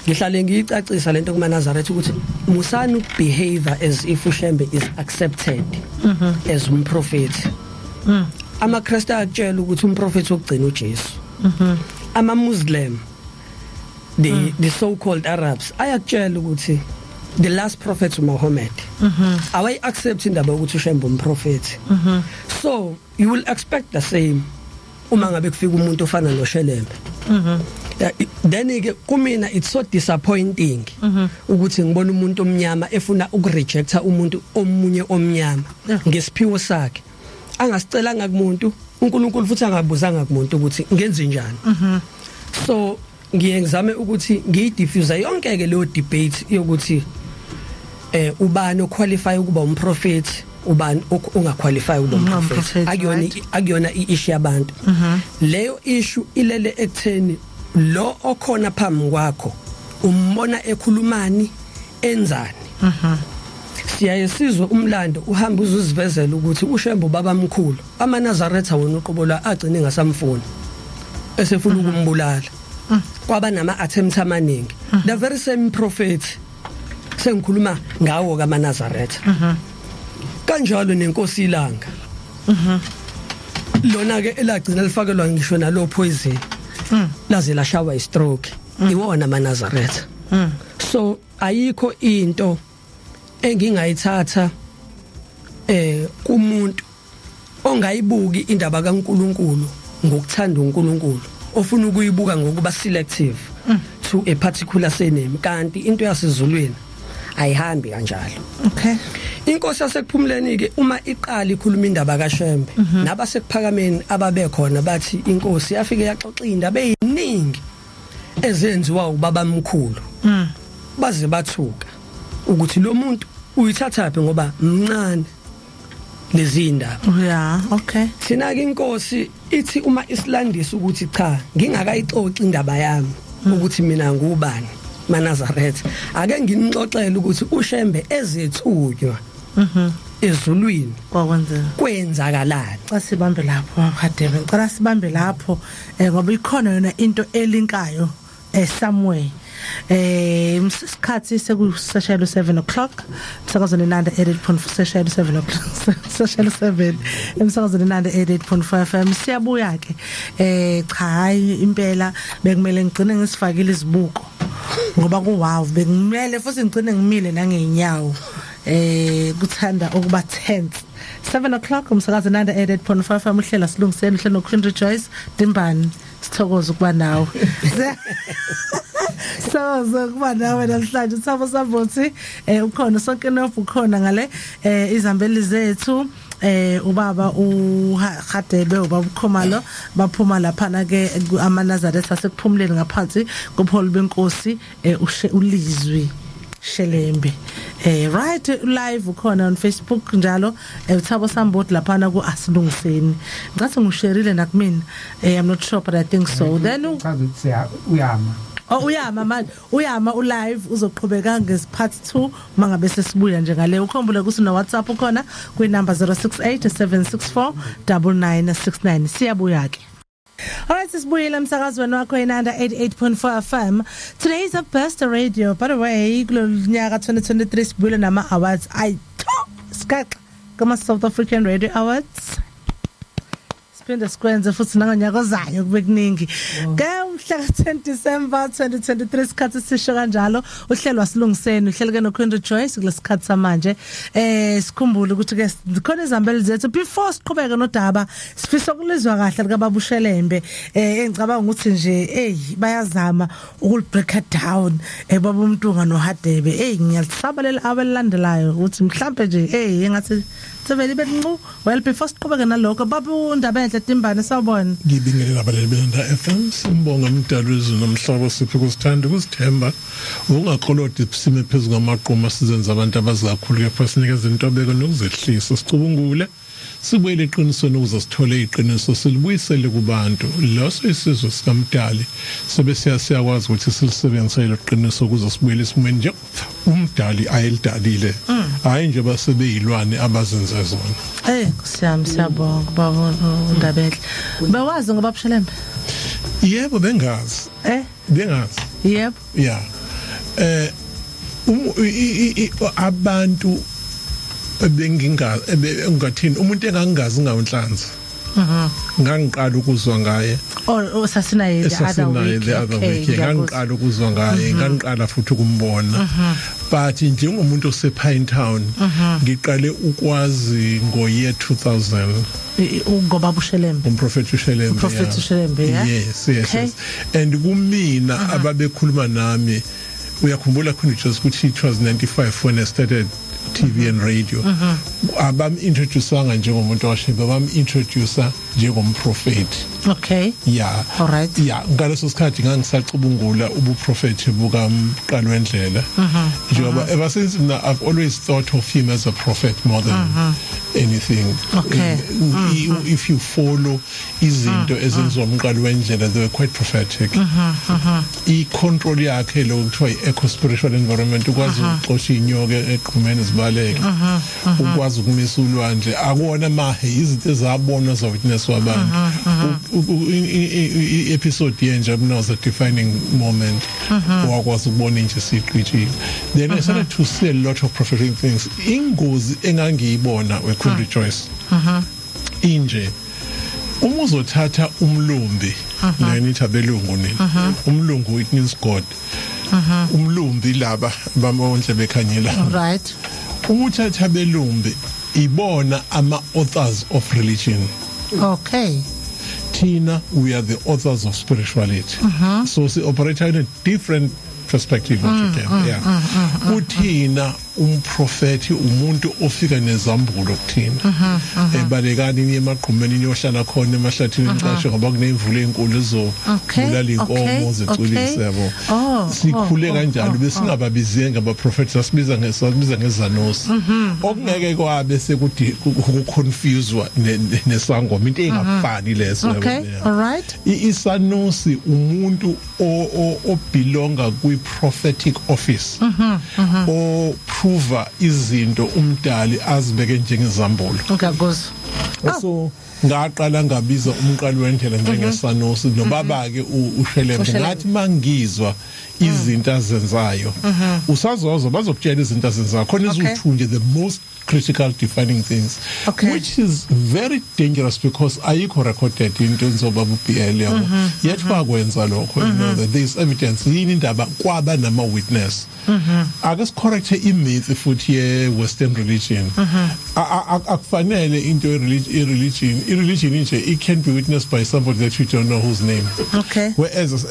ngihlale ngiyicacisa lento kumaNazaretha ukuthi musani ukubehave as if uShembe is accepted as umprofeti amaKristu akutshela ukuthi umprofeti ogcina uJesu amaMuslim the so-called Arabs ayakutshela ukuthi the last prophet Muhammad away accept indaba ukuthi uShembe umprofeti so you will expect the same uma ngabe kufika umuntu ofana noShelembe then ke kumina it's so disappointing ukuthi ngibona umuntu omnyama efuna ukurejecta umuntu omunye omnyama ngesiphiwo sakhe angasicelanga kumuntu uNkulunkulu futhi angabuzanga kumuntu ukuthi ngenze njani so ngiyengizame ukuthi ngiyidifuse yonke ke leyo debate yokuthi ubani oqualify ukuba umprofeti ubani ongaqualify ukuba umprofeti akuyona iissue yabantu leyo issue ilele ekutheni lo okhona phambi kwakho umbona ekhulumani enzani siyaye sizwe umlando uhamba uzuzivezela ukuthi uShembe ubaba omkhulu AmaNazaretha wona uqobo la agcine ngasamfuni esefuna ukumbulala kwaba nama attempts amaningi the very same prophet sengikhuluma ngawo kaMaNazaretha kanjalo neNkosi iLanga lona ke elagcina lifakelwa ngisho nalo poison laze lashawa istroke iwona AmaNazaretha so ayikho into engingayithatha kumuntu ongayibuki indaba kaNkuluNkulu ngokuthanda uNkuluNkulu ofuna ukuyibuka ngokuba selective to a particular surname kanti into yasezulwini ayihambi kanjalo okay iNkosi aseKuphumuleni ke uma iqala ikhuluma indaba kaShembe nabasekuphakameni ababekhona bathi iNkosi yafike yaxoxa indaba eziningi ezenziwa ubaba omkhulu baze bathuka ukuthi lo muntu uyithathaphe ngoba mncane lezi indaba yeah okay thina ke iNkosi ithi uma isilandisa ukuthi cha ngingakayixoxa indaba yami ukuthi mina ngubani AmaNazaretha ake nginixoxele ukuthi uShembe ezethunywa ezulwini kwenzakalani xa sibambe lapho Hadebe ngicela sibambe lapho ngoba ikhona yona into elinkayo somewhere isikhathi sekuseshelo 7 o'clock msakazweni Landa 88.4 seshelo 7 o'clock seshelo 7 emsakazweni Landa 88.5 FM siyabuya ke cha hayi impela bekumele ngigcine ngisifakile izibuko ngoba wow bekumele futhi ngigcine ngimile nangenyawo kuthanda ukuba tense 7 o'clock umsakazo Landa 88.5 FM uhlela silungiseni uhlelo nokukhindra Joyce Dimbani sithokoza ukuba nawe so kuba nawe namhlanje Thabo Sabothi ukhona sonke nofu ukhona ngale izambeli zethu ubaba uHadebe ubaba Khumalo baphuma lapha na ke AmaNazaretha aseKuphumuleni ngaphansi womHoli beNkosi ulizwi Shelembe right live ukhona on Facebook njalo Thabo Sabothi lapha na ku asilungiseni ngathi ngishareile nakumina I'm not sure but I think so then uyama uyama man uyama ulive uzoqhubeka ngespart 2 mangabe sesibuya njengale ukhombule ukuthi no WhatsApp ukhona kwi-number 0687649969 siyabuya ke. Alright, sisibuyile emsakazweni wakho eNanda 88.4 FM. Today is a best radio. By the way, kulonyaka 2023 sibuyile nama awards. Skak kama South African Radio Awards. Spenda skwenze futhi nanganyaka ozayo kube kuningi. Ke umhla ka-10 December 2023 sikhathi sisho kanjalo uhlelo wasilungiseni uhleleke nokhindra Joyce kulesikhathi samanje. Sikhumbule ukuthi ke khona izambeli zethu before siqhubeke nodaba sifisa ukulizwa kahle likaBaba uShelembe engicabanga ukuthi nje bayazama ukubreak down baba uMntunga noHadebe ngiyalisabalela abelandelayo ukuthi mhlambe nje engathi seveli benqu well before siqhubeke nalokho baba undaba enhle Dimbani sawubona ngibingelela abaleli beNanda FM simbonga umdali wezulu nomhlaba siphe kusithanda kusithemba ungaqolodi sime phezulu ngamaqoma sizenza abantu abazikakhulu kepha sinikeza intobeko nokuzehlisa sicubungule sibuyele iqiniso nokuzosithola iqiniso silibuyisele kubantu loso isizwe sikamdali sobe siyakwazi ukuthi silisebenzisele iqiniso ukuzosibuyela isimweni nje umdali ayelidalile hayi nje basebeyilwane abazenza zona siyabonga baba undabele bawazi ngoba Shelembe yebo bengazi bengazi yebo yeah abantu bengingathini umuntu engangazi ngawunhlanzi ngangiqala ukuzwa ngaye sasinaye the other week ngangiqala ukuzwa ngaye ngangiqala futhi ukumbona but njengomuntu osePine Town ngiqale ukwazi ngoyear 2000 ngobaba uShelembe umprofeti uShelembe yes and kumina ababekhuluma nami uyakhumbula khona just ukuthi it was 95 when I started TV and radio abam introduceanga njengomuntu washeba bam introducer njengomprofeti. Okay. Yeah. All right. Yeah, ngaleso sikhathi ngangisacubungula ubuprofeti bukaMqalo wendlela. Njengoba ever since I've always thought of him as a prophet more than anything. Okay. If you follow izinto ezenziwa uMqalo wendlela, they were quite prophetic. I-control yakhe lo kuthiwa i-eco spiritual environment ukwazi ukuxosha inyoka eqhumeni zibaleke. Ukwazi ukumisa ulwandle akona mahe izinto ezabonwa za witness wabantu. Episode yenja was a defining moment. Wakwazi ukubona nje siqhitshile. Then I started to see a lot of prophetic things. Ingozi engangiyibona we could rejoice. Inje uma uzothatha umlumbi nanithi abelungu nini umlungu it means God. Umlumbi laba bamondle bekhanyela. Right. Uma uthatha abelumbi ibona ama authors of religion. Okay. Tina, we are the authors of spirituality. So we operate in a different perspective. Uthina umprofeti umuntu ofika nezambulo kuthina. Ebalekani emaqhumeni niyohlala khona emahlathini nqashe ngoba kunemvula enkulu ezobulala inkomo zecwilise yabo. Sikhule kanjalo besingababiziwe ngabaprofeti sasibiza ngezanosi. Okungeke kwabe sekuthi ukuconfusewa nesangoma into engafani leso. Okay, all right. Isanosi umuntu obelonga kwi-prophetic office. Prove izinto umdali azibeke njengezambulo. Okay, goes. So ngaqala ngabiza uMqalo wendlela njengesanosi nobaba ke uShelembe ngathi mangizwa izinto azenzayo usazozo bazokutshela izinto azenzayo khona izuthunje the most critical defining things, which is very dangerous because ayikho recorded into nzobaba uBL yabo yet bakwenza lokho. You know that there is evidence yini indaba kwaba nama witness. Ake correct imyth futhi ye western religion. Akufanele into religion nje it can be witnessed by somebody that you don't know whose name. Okay. Whereas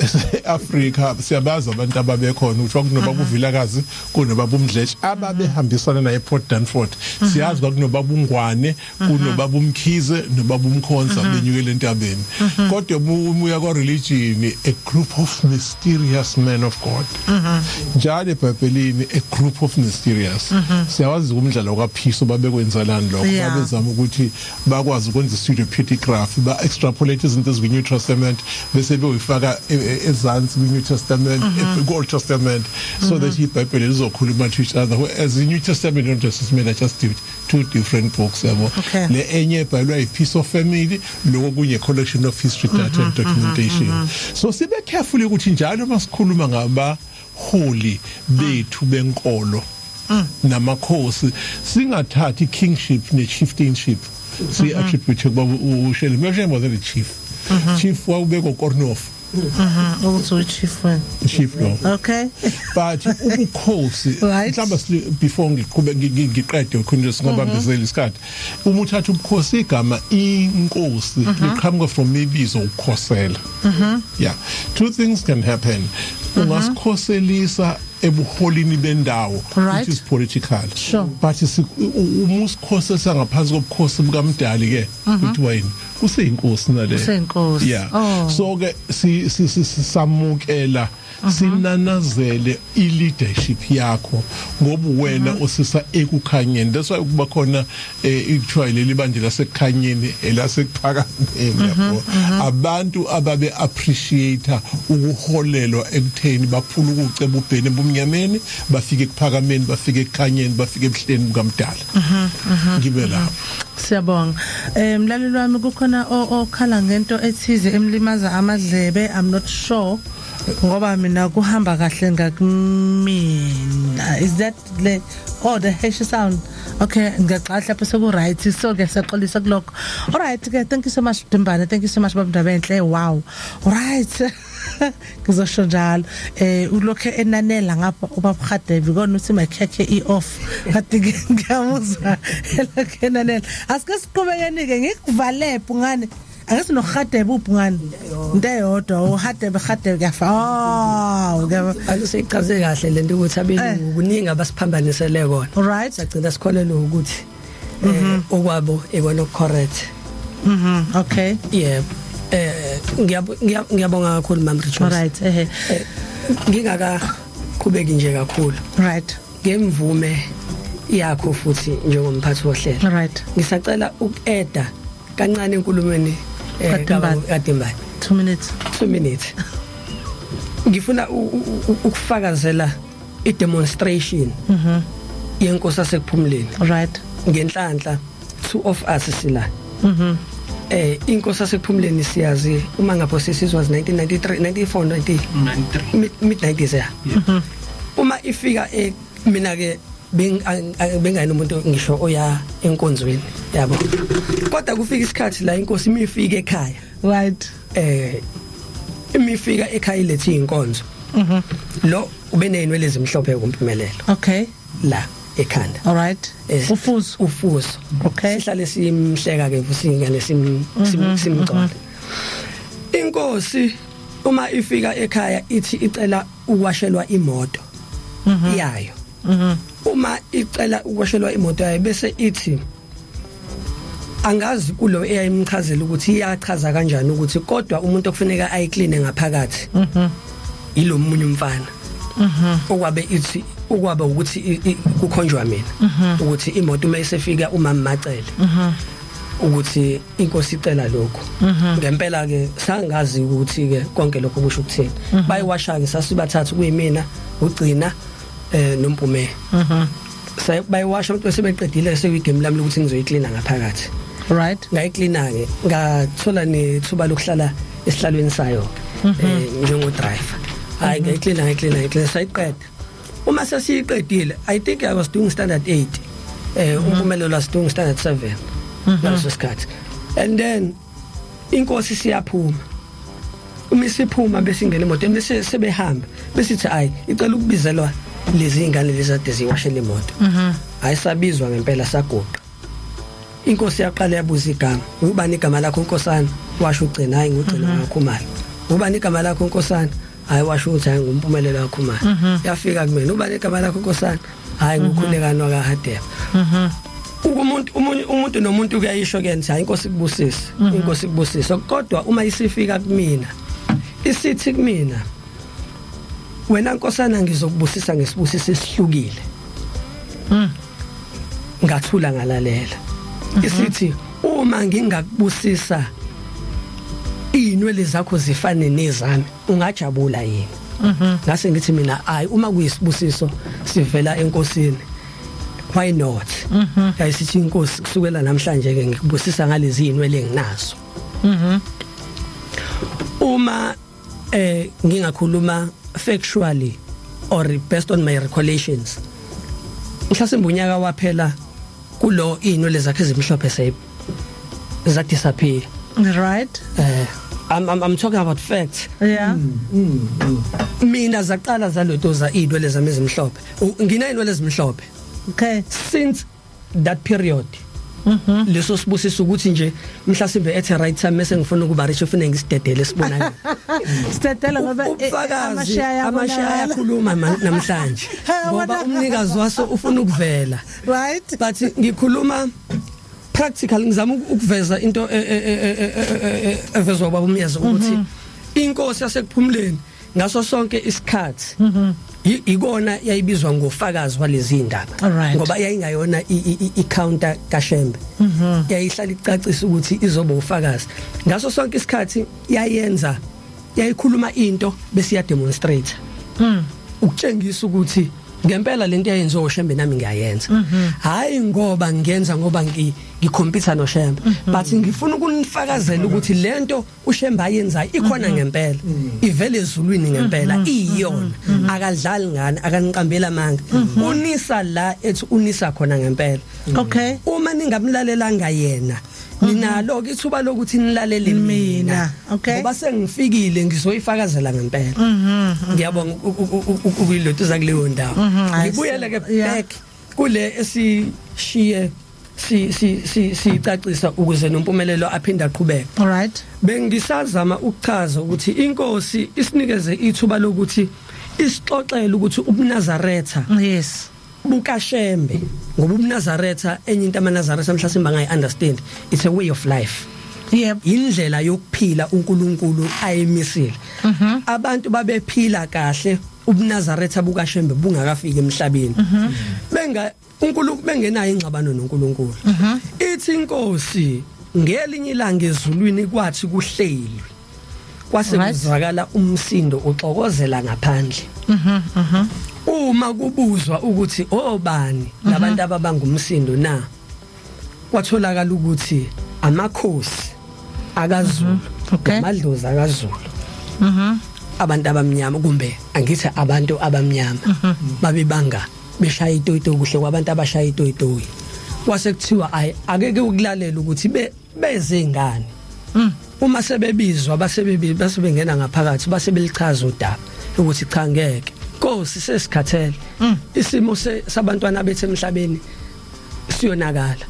Africa siyabaza abantu ababekhona uthi kunobaba uVilakazi kunobaba uMdletshe ababehambisana naye Port Danford. Siyazi kunobaba uNgwane kunobaba uMkhize nobaba uMkhonza benyukele entabeni. Kodwa umuya kwa religion a group of mysterious men of God. Njalo eBhayibhelini a group of mysterious. Siyawazi umdlalo kaPhiso babekwenzalani lokho babezama ukuthi bakwazi ukwenza pseudepigraphy ba extrapolate izinto ezikwi New Testament bese beyifaka ezansi kwi New Testament Old Testament so that iBhayibheli lizokhuluma to each other, as the New Testament and Old Testament are just two different books yabo. Le enye ebhalwa iPeace of Family lokho kunye collection of history data and documentation. So sibe careful ukuthi njalo masikhuluma ngabaHoli bethu benkolo namakhosi singathathi kingship ne chieftainship si attribute kuba uShelembe was the chief. Chief wawubekwa Kornoff. Also chief one. Chief no. Okay. But ubukhosi mhlawumbe before ngiqede ukhona singabambezela isikhathi umuthatha ubukhosi igama iNkosi liqhamuka from ibizo ukukhosela. Yeah, two things can happen. Ungasikhoselisa ebuholini bendawo which is political. Sure. But umusikhosesa ngaphansi kobukhosi bukaMdali ke kuthiwa yini kuseyinkosi nale. Kuseyinkosi. Yeah. So ke samukela sinanazele ileadership yakho ngoba wena osisa ekukhanyeni. That's why kuba khona ikuthiwa leli bandla lasekhanyeni elasekuphakameni yabo. Abantu ababe appreciate ukuholelwa ekutheni baphula ukuceba ubhene bomnyameni bafike ekuphakameni bafike ekukhanyeni bafike ebuhleni bukaMdala. Ngibe lapho. Siyabonga. Mlaleli wami kukhona okhala ngento ethize emlimaza amadlebe. I'm not sure ngoba mina kuhamba kahle ngakumina. Is that the the hash sound? Okay, ngaqala lapho seku right, so ke saqolisa kuloko. All right, ke thank you so much Dimbane, thank you so much Babundabenhle. Wow. All right. Ngizosho njalo ulokho enanela ngapha ubaba Hadebe kona uthi makhekhe off kade ngiyamuzwa elokho enanela asike siqhubekeni ke ngikuvalephu ngane Akase no Hadebe ubungani into eyodwa uHadebe kuyafa Akusechaze kahle lento ukuthi abelungu kuningi abasiphambanisele kona right sagcina sikholelwa ukuthi okwabo ekona correct okay yeah ngiyabonga kakhulu Mama Richard right ngingakaqhubeki nje kakhulu right ngemvume yakho futhi njengomphathi wohlelo right ngisacela ukueda kancane enkulumweni kaDimbane 2 minutes ngifuna ukufakazela i-demonstration yeNkosi aseKuphumuleni right ngenhlanhla 2 of us sila iNkosi aseKuphumuleni siyazi uma ngaphosisi was 1993 94 mid 90s ya uma ifika mina ke bengayini umuntu ngisho oya enkonzweni yabo kodwa kufika isikhathi la iNkosi imifika ekhaya right imifika ekhaya lethi inkonzo lo ubenenwele ezimhlophe kuMpumelelo okay la ekhanda all right ufuzo okay sihlale simhleka ke usingane simgcola iNkosi uma ifika ekhaya ithi icela ukwashelwa imoto yayo uma icela ukwashelwa imoto yayo bese ithi angazi kulo eyayimchazela ukuthi iyachaza kanjani ukuthi kodwa umuntu okufuneka ayiclean ngaphakathi yilo munye umfana okwabe ithi okwaba ukuthi kukhonjwa mina ukuthi imoto uma isefika umama macele ukuthi iNkosi icela lokho ngempela ke sangazi ukuthi ke konke lokho kusho ukuthini bayiwasha ke sasibathathu kuyimina ugcina noMpumelelo bayiwasha umuntu sebeqedile sekuyigame lami ukuthi ngizoyicleana ngaphakathi right ngayicleana ke ngathola nethuba lokuhlala esihlalweni sayo njengo driver hayi ngayicleana sayiqeda uma sesiqedile I think I was doing standard 8 uMpumelelo was doing standard 7 ngaleso sikhathi and then iNkosi siyaphuma uma siphuma besingena emotweni bese sebehamba besithi hayi icela ukubizelwa lezi ingane lezade ziwashela imoto ayisabizwa ngempela sagoqa iNkosi yaqala yabuza igama ubani igama lakho Nkosana washo ugcina hayi ngugcina ngakhumalo ubani igama lakho Nkosana hayi washo ukuthi hayi ngumpumelelo wakhumalo yafika kumina ubani igama lakho Nkosana hayi ngukhulekani wakahadebe umuntu nomuntu kuyayisho ke nthi hayi iNkosi kubusise kodwa uma isifika kumina isithi kumina wena Nkosana ngizokubusisa ngesibusiso esihlukile ngathula ngalalela isithi uma ngingakubusisa inwele zakho zifane nezami ungajabula yini ngase ngithi mina hayi uma kuyisibusiso sivela eNkosini why not ayisithi iNkosi kusukela namhlanje ke ngikubusisa ngalezi inwele enginazo uma ngingakhuluma factually or based on my recollections mhlasimbe unyaka waphela kulo inwele zakhe ezimhlophe disappear right I'm talking about facts yeah mina zaqala zalotoza inwele zami ezimhlophe ngina inwele ezimhlophe okay since that period leso sibusiso ukuthi nje mhlasimbe at right time mase ngifuna ukuba rich ufune ngisidedele sibona sidedela ngoba amashaya ayakhuluma namhlanje ngoba umnikazi waso ufuna ukuvela right but ngikhuluma practical ngizama ukuveza into evezwa baba umyazi ukuthi iNkosi yaseKuphumuleni ngaso sonke isikhathi ikona yayibizwa ngofakazi walezi indaba ngoba yayingayona icounter kaShembe yayihlala icacisa ukuthi izoba ufakazi ngaso sonke isikhathi yayikhuluma into bese demonstrate ukutshengisa ukuthi ngempela lento yayenziwa uShembe nami ngiyayenza hayi ngoba ngiyenza ngoba ngikhompyutha noShembe but ngifuna ukunifakazela ukuthi lento uShembe ayenza ikhona ngempela ivele ezulwini ngempela iyona akadlali ngani akaniqambela manga unisa la ethi unisa khona ngempela okay uma ningamlalelanga yena ninalo ke ithuba lokuthi nilalele mina okay ngoba sengifikile ngizoyifakazela ngempela ngiyabonga ukuyilotuza kuleyo ndawo ngibuyele ke back kule esishiye sicacisa ukuze noMpumelelo aphinda aqhubeke. All right. Bengisazama ukuchaza ukuthi iNkosi isinikeze ithuba lokuthi isixoxele ukuthi uMnazaretha Yes. buka Shelembe ngoba uMnazaretha enye into amanazareta mhlasimba ngayi understand, it's a way of life. Yep. Indlela yokuphila uNkulunkulu ayemisile. Abantu babephila kahle uMnazaretha buka Shelembe bungakafika emhlabeni. uNkulunkulu bengenayo ingxabano noNkulunkulu. Ithi iNkosi ngelinye ilanga ezulwini kwathi kuhlelwe. Kwase kuzwakala umsindo uxokozela ngaphandle. Uma kubuzwa ukuthi obani labantu ababangumsindo na, kwatholakala ukuthi amakhosi akaZulu, amadlozi akaZulu. Abantu abamnyama kumbe angithi abantu abamnyama babebanga beshaya itoyito kuhle kwabantu abashaya itoyitoyi. Kwase kuthiwa akeke ukulalela ukuthi beze ngani. Uma sebebizwa basebengena ngaphakathi basebelichaza udaba ukuthi cha ngeke Nkosi sesikhathele isimo sabantwana bethu emhlabeni siyonakala.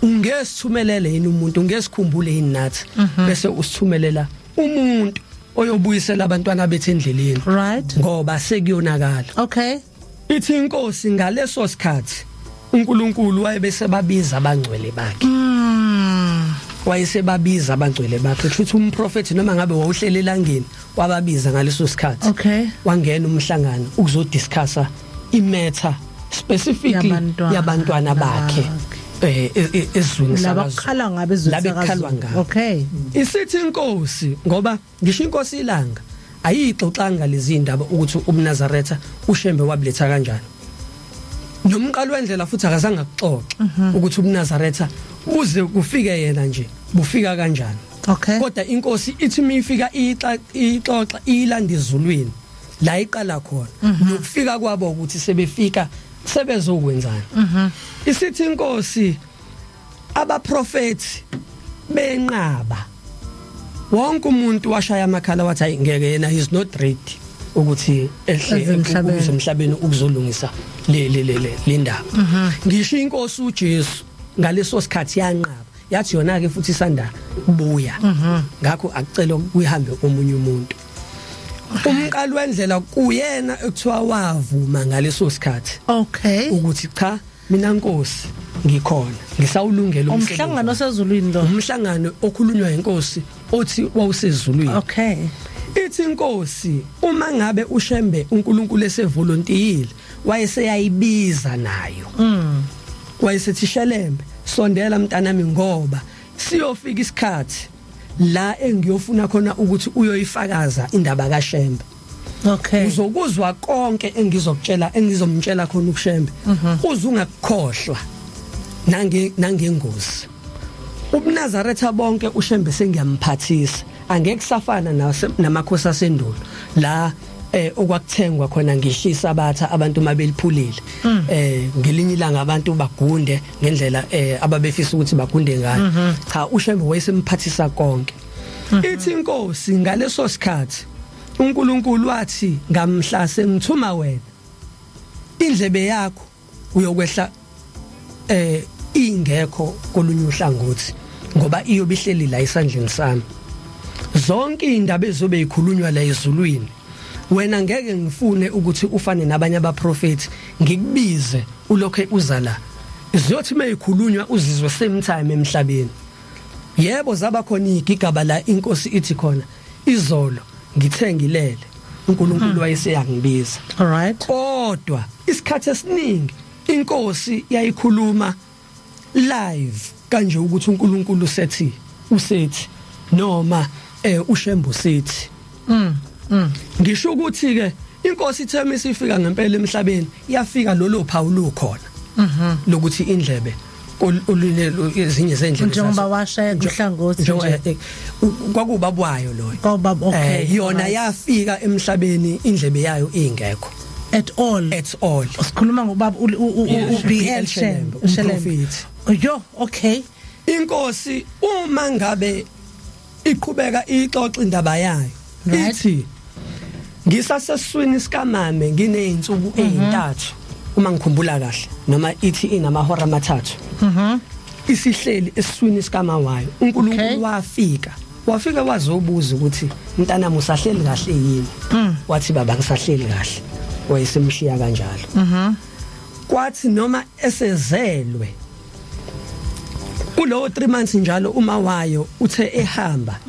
Ungesithumelele yini umuntu, ungesikhumbule yini nathi bese usithumelela umuntu oyobuyisela abantwana bethu endleleni. Right. Ngoba sekuyonakala. Okay. Ithi iNkosi ngaleso sikhathi uNkulunkulu wayebesebabiza abangcwele bakhe. Wayesebabiza abangcwele bakhe. Kusho umprofeti noma ngabe wawuhlele elangeni wababiza ngaleso sikhathi. Okay. Wangena umhlangano ukuzodiscussa imatter specifically yabantwana bakhe ezweni labakhala ngabe ezweni. Okay. Isithi iNkosi ngoba ngisho iNkosi ilanga ayixoxanga lezi indaba ukuthi uMnazaretha uShembe wabuletha kanjani. Nomqalo wendlela futhi akazange akuxoxe ukuthi uMnazaretha uze kufike yena nje bufika kanjani. Okay. Kodwa iNkosi ithi mifika ixoxa ilanda izulwini la iqala khona nokufika kwabo ukuthi sebefika sebezokwenzana. Isithi iNkosi abaprofeti benqaba wonke umuntu washaya amakhala wathi hayi ngeke yena is not ready ukuthi emhlabeni ukuzolungisa le ndaba. Ngisho iNkosi uJesu ngaleso sikhathi yanqaba yathi yona ke futhi isanda kubuya. Ngakho akucela ukuhambe omunye umuntu. Umqalo wendlela kuyena ekuthiwa wavuma ngaleso sikhathi. Okay. Ukuthi cha mina Nkosi ngikhona ngisawulungela umhlangano osezulwini lo. Umhlangano okhulunywa iNkosi othi wawusezulwini. Okay. Ithi iNkosi uma ngabe uShembe uNkulunkulu esevolunteer wayeseyayibiza nayo. Wayesethi Shelembe sondela mntanami ngoba siyofika isikhathi la engiyofuna khona ukuthi uyoyifakaza indaba kaShembe. Okay. Uzokuzwa konke engizomtshela khona uShembe. Uzungakukhohlwa nangengozi. UMnazaretha bonke uShembe sengiyamphathisa. Angeke kusafana namakhosi asendulo la okwakuthengwa khona ngishisa abatha abantu mabeliphulile. Ngelinye ilanga abantu bagunde ngendlela ababefisa ukuthi bagunde ngayo. Cha uShembe wayesemphathisa konke. Ithi iNkosi ngaleso sikhathi uNkulunkulu wathi ngamhla sengithuma wena indlebe yakho uyokwehla ingekho kolunye uhlangothi ngoba iyobihleli la isandleni sami. Zonke indaba ezobe ikhulunywa la ezulwini wena ngeke ngifune ukuthi ufane nabanye abaprofeti ngikubize ulokho uzala ziyothi mayikhulunywa uzizwe same time emhlabeni. Yebo zaba khona igigaba la iNkosi ithi khona izolo ngithe ngilele uNkulunkulu wayeseyangibiza. All right. Kodwa isikhathi esiningi iNkosi yayikhuluma live kanje ukuthi uNkulunkulu usethi noma uShembe usethi. Ngisho ukuthi ke iNkosi ithe misifika ngempela emhlabeni yafika lolo phawu lukhona lokuthi indlebe olunelo ezinye zendlela njengoba washaya kuhlangothi kwakubabwayo loyo. Kwababa okay. Yona yafika emhlabeni indlebe yayo ingekho at all. Sikhuluma ngobaba uBL Shelembe umprofeti. Yo okay. iNkosi uma ngabe iqhubeka ixoxa indaba yayo ithi ngisaseswini sikamame ngineyinsuku ezintathu uma ngikhumbula kahle noma ithi inamahora amathathu. isihleli esiswini sikamawayo uNkulunkulu wafika wazobuza ukuthi mntanami usahleli kahle yini wathi baba ngisahleli kahle wayesemshiya kanjalo kwathi noma esezelwe kulo 3 months njalo uma wayo uthe ehamba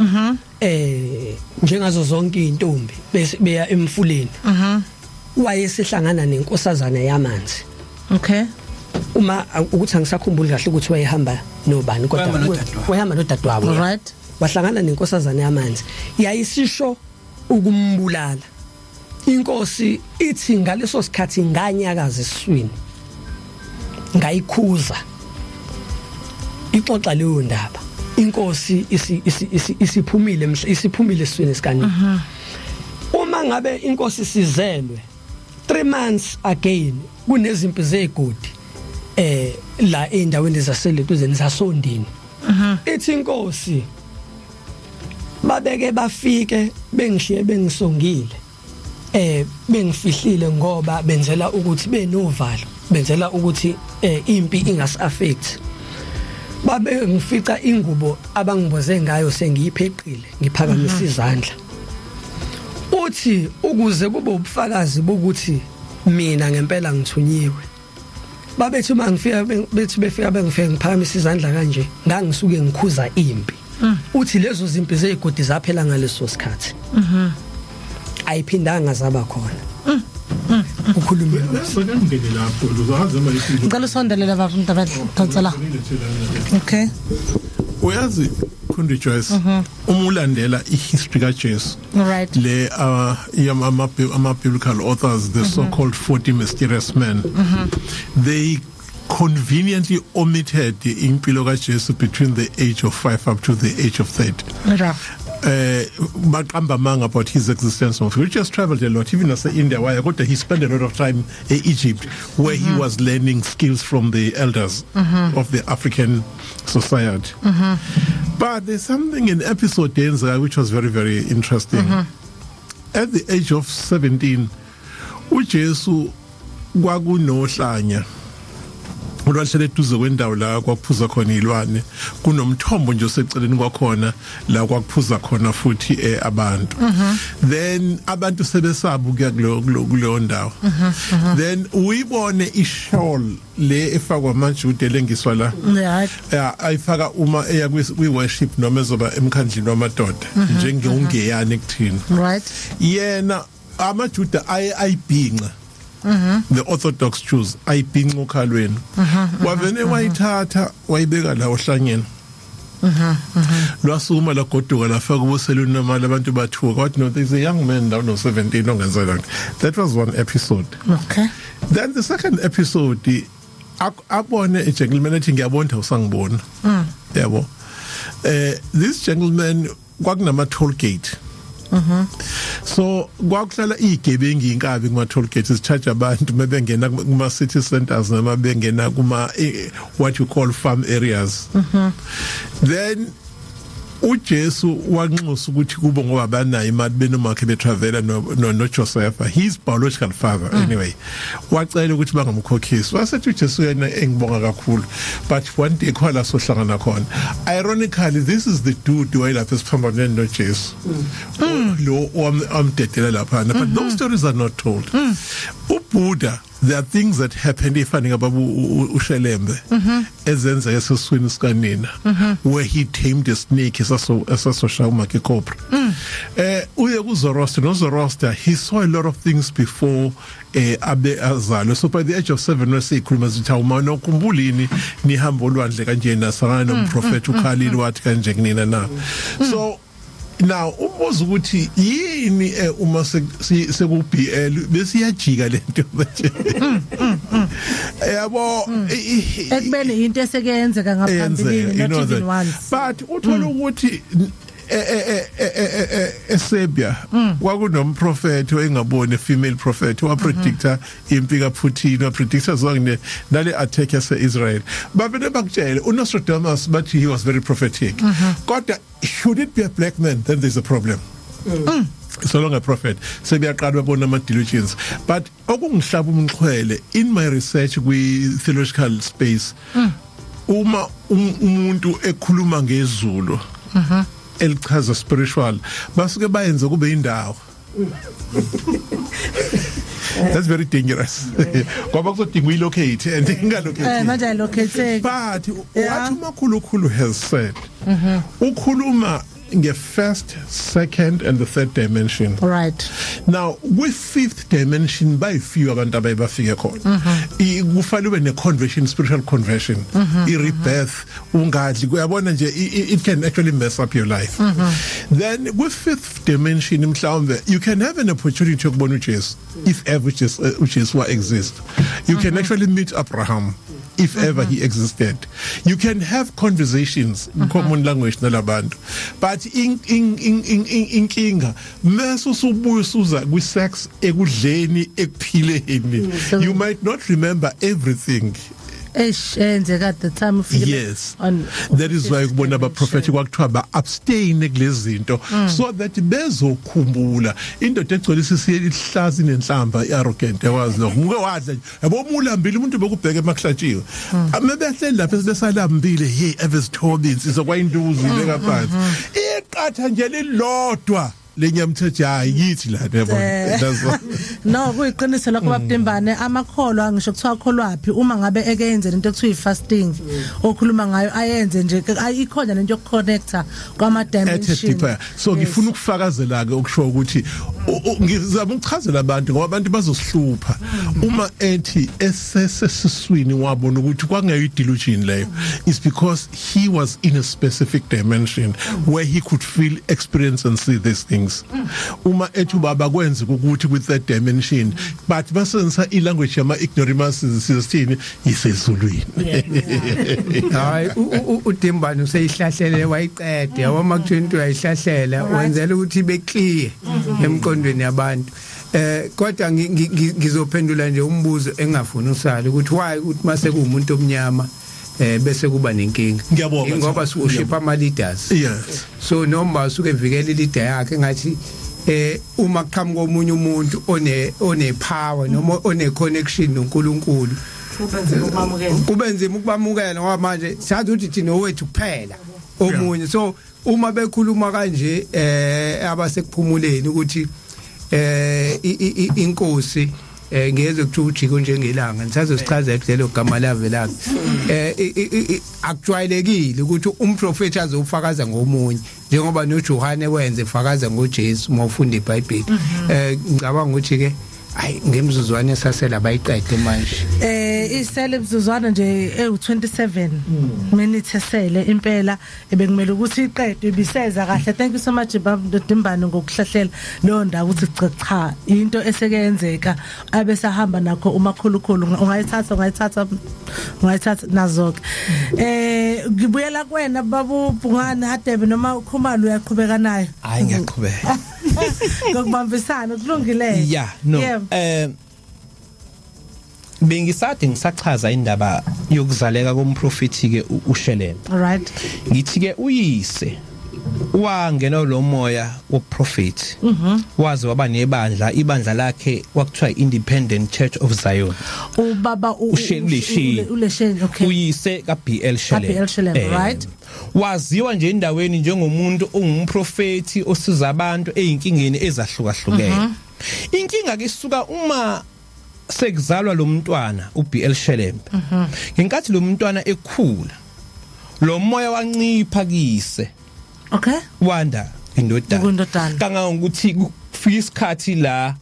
njengazo zonke intombi beya emfuleni wayesehlangana nenkosazana yamanzi uma ukuthi angisakhumbuli kahle ukuthi wayehamba nobani kodwa wayehamba nodadewabo right wahlangana nenkosazana yamanzi yayisisho ukumbulala iNkosi ithi ngaleso sikhathi nganyakaza esiswini ngayikhuza ixoxa leyo ndaba iNkosi isiphumile esiswini sikanini uma ngabe iNkosi sizelwe 3 months again kunezimpi zegodi la endaweni zaseletuzeni zasondini ithi iNkosi babeke bafike bengishiye bengisongile bengifihlile ngoba benzela ukuthi benovalo benzela ukuthi impi ingasi-affect babe ngifica ingubo abangiboze ngayo sengiyipheqile ngiphakamisa izandla uthi ukuze kube ubufakazi bokuthi mina ngempela ngithunyiwe babethi uma ngifika bethi befika bengifike ngiphakamisa izandla kanje ngangisuke ngikhuza impi uthi lezo zimpi zegodi zaphela ngaleso sikhathi ayiphindanga zaba khona ukukhuluma sakangene lapho uzazi ama isizwe ngicela sondelela baba mntabadla okay uyazi Kundi Joyce umulandela ihistory kaJesu right le ama biblical authors the so-called 40 mysterious men they conveniently omitted the impilo kaJesu between the age of 5 up to the age of 30 baqamba manga about his existence of he just traveled a lot even as India why he spent a lot of time in Egypt where he was learning skills from the elders of the African society but there's something in episode Denza which was very very interesting at the age of 17 uJesu kwakunohlanya ulwahlele duze kwendawo la kwakuphuza khona ilwane kunomthombo nje oseceleni kwakhona la kwakuphuza khona futhi abantu then abantu sebesaba ukuya kuleyo ndawo then uyibone ishol le efakwa amaJuda lengiswa la ayifaka uma eya kwi worship noma ezoba emkhandlini wamadoda njengongeyani ekuthini right yena amaJuda ayibhinqa the Orthodox Jews ayibhinqa ukhalweni wavene wayithatha wayibeka la ohlangeni lwasuma lagoduka lafaka ubuselweni nomali abantu bathuka kwathi no there's a young man down no 17 ongenzela that was one episode okay then the second episode abone a gentleman ethi ngiyabona usangibona yabo this gentleman kwakunama toll gate so kwakuhlala igebengi inkabi kuma toll gates isicharge abantu mebengena kuma city centers noma bengena kuma what you call farm areas then uJesu wanxusa ukuthi kubo ngoba banayo imali benomakhe betravela no Joseph his biological father anyway wacela ukuthi bangamkhokhisi wasethi uJesu yena engibonga kakhulu but one day kwala sohlangana khona ironically this is the dude wayelapha esiphambane noJesu lo amdedela lapha but those stories are not told uBuddha there are things that happened efani ngababa uShelembe ezenza eseswini sikanina where he tamed a snake esasoshaya umakhe cobra uye kuZoroaster no Zoroaster he saw a lot of things before abe azalo so by the age of 7 wesikhuluma zithi awumana ukhumbulini nihamba olwandle kanje nasana nomprofeti uKhalili wathi kanje kunina na so now umbuzo ukuthi yini uma sekuBL besiyajika lento manje yabo ekubeni into esekenzeka ngaphambilini not even once but uthola ukuthi eSerbia kwakunomprofeti engabone female prophet wa predictor impika Putin wa predictor zonke nale attack yaseIsrael babene bakutshela uNostradamus but he was very prophetic kodwa should it be a black man then there's a problem so long a prophet sebiyaqala babona ama delusions but okungihlaba umxhwele in my research kwi theological space uma umuntu ekhuluma ngezulu elichaza spiritual basuke bayenze kube indawo. That's very dangerous. Ngoba kuzodinga uyilocate and ingalocate. Manje locate. But what uMakhulukhulu has said, ukhuluma nge-first, second and the third dimension. Right. Now with fifth dimension by few abantu abayibafike khona. Kufanele ube ne-conversion, spiritual conversion. I-rebirth ungadli kuyabona nje it can actually mess up your life. Then with fifth dimension mhlawumbe you can have an opportunity ukubona uJesu if ever uJesu exists. You can actually meet Abraham if ever he existed. You can have conversations in common language nalabantu. But inkinga meso subuya suza kwi sex ekudleni ekuphileni. You might not remember everything. At the time of yes, that is why kubona aba prophetic wakuthiwa ba abstain kulezinto so that bezokhumbula indoda egcolisa siyihlazi nenhlamba iarrogant yawazi lo muke wadla yabo mulambile umuntu bekubheka emahlatshiwe amebehleli lapha lesalambile hey evezithobi insizwa kwayinduzi lekaphansi iqatha nje lilodwa lenyamthetho hayi yithi la yabo no kuyiqiniso lokho babutimbane amakholwa ngisho kuthiwa kholwaphi uma ngabe ekenze into ekuthiwa fasting okhuluma ngayo ayenze nje ikhona lento yokuconnecta kwama dimension. So ngifuna ukufakazela ke ukusho ukuthi ngizama ukuchazela abantu ngoba abantu bazosihlupha uma ethi esesesiswini wabona ukuthi kwangeke delusion leyo is because he was in a specific dimension where he could feel, experience and see these things. Uma ethi baba kwenze ukuthi with that dimension but basebenzisa ilanguage yama ignoramuses sisithini isezulwini. Hayi uDimbane useyihlahlele wayiqede yabo makuthiwa into yayihlahlela wenzela ukuthi be clear emqondweni yabantu. Kodwa ngizophendula nje umbuzo engafuni usala ukuthi why ukuthi mase kuumuntu omnyama bese kuba nenkinga ngoba siwushipa ama leaders. Yes. So noma usuke evikela leader yakhe ngathi uma kuqhamuka omunye umuntu one power noma one connection noNkulunkulu kube nzima ukubamukela ngoba manje sathi ukuthi thina owethu kuphela omunye. So uma bekhuluma kanje abaseKuphumuleni ukuthi iNkosi ngeze kuthi uJika onjengelanga nisazosichazela kulelo gama lavela actualekile ukuthi umprofeti azofakaza ngomunye njengoba noJohane wenze fakaza ngoJesu mawufunda iBhayibheli. Ngicabanga ukuthi ke hayi ngemzuzwana esasela bayiqede manje isele mzuzwana nje e27 minutes esele impela ebekumele ukuthi iqedwe ibiseza kahle. Thank you so much Dimbane ngokuhlahlela lo ndawo ukuthi cha into esekenzeka abesahamba nakho uMakhulukhulu ungayithatha nazoke. Ngibuyela kuwena babu Khulekani Hadebe noma Khumalo uyaqhubeka nayo. Hayi ngiyaqhubeka ngokubambisana kulungile. Yeah no bengisathi ngisachaza indaba yokuzaleka komprofeti ke uShelembe. Right. Ngithi ke uyise wangena lo moya woprofeti waze waba nebandla ibandla lakhe wakuthiwa Independent Church of Zion. Ubaba uLesheni okay. Uyise kaBL Shelembe right. Waziwa nje endaweni njengomuntu ongumprofeti osiza abantu ezinkingeni ezahlukahlukene. Inkinga ke isuka uma sekuzalwa lo mntwana uBL Shelembe. Ngenkathi lo mntwana ekhula lo moya wancipha kise. Okay. Wanda indodana. Kanga ukuthi kufika isikhathi la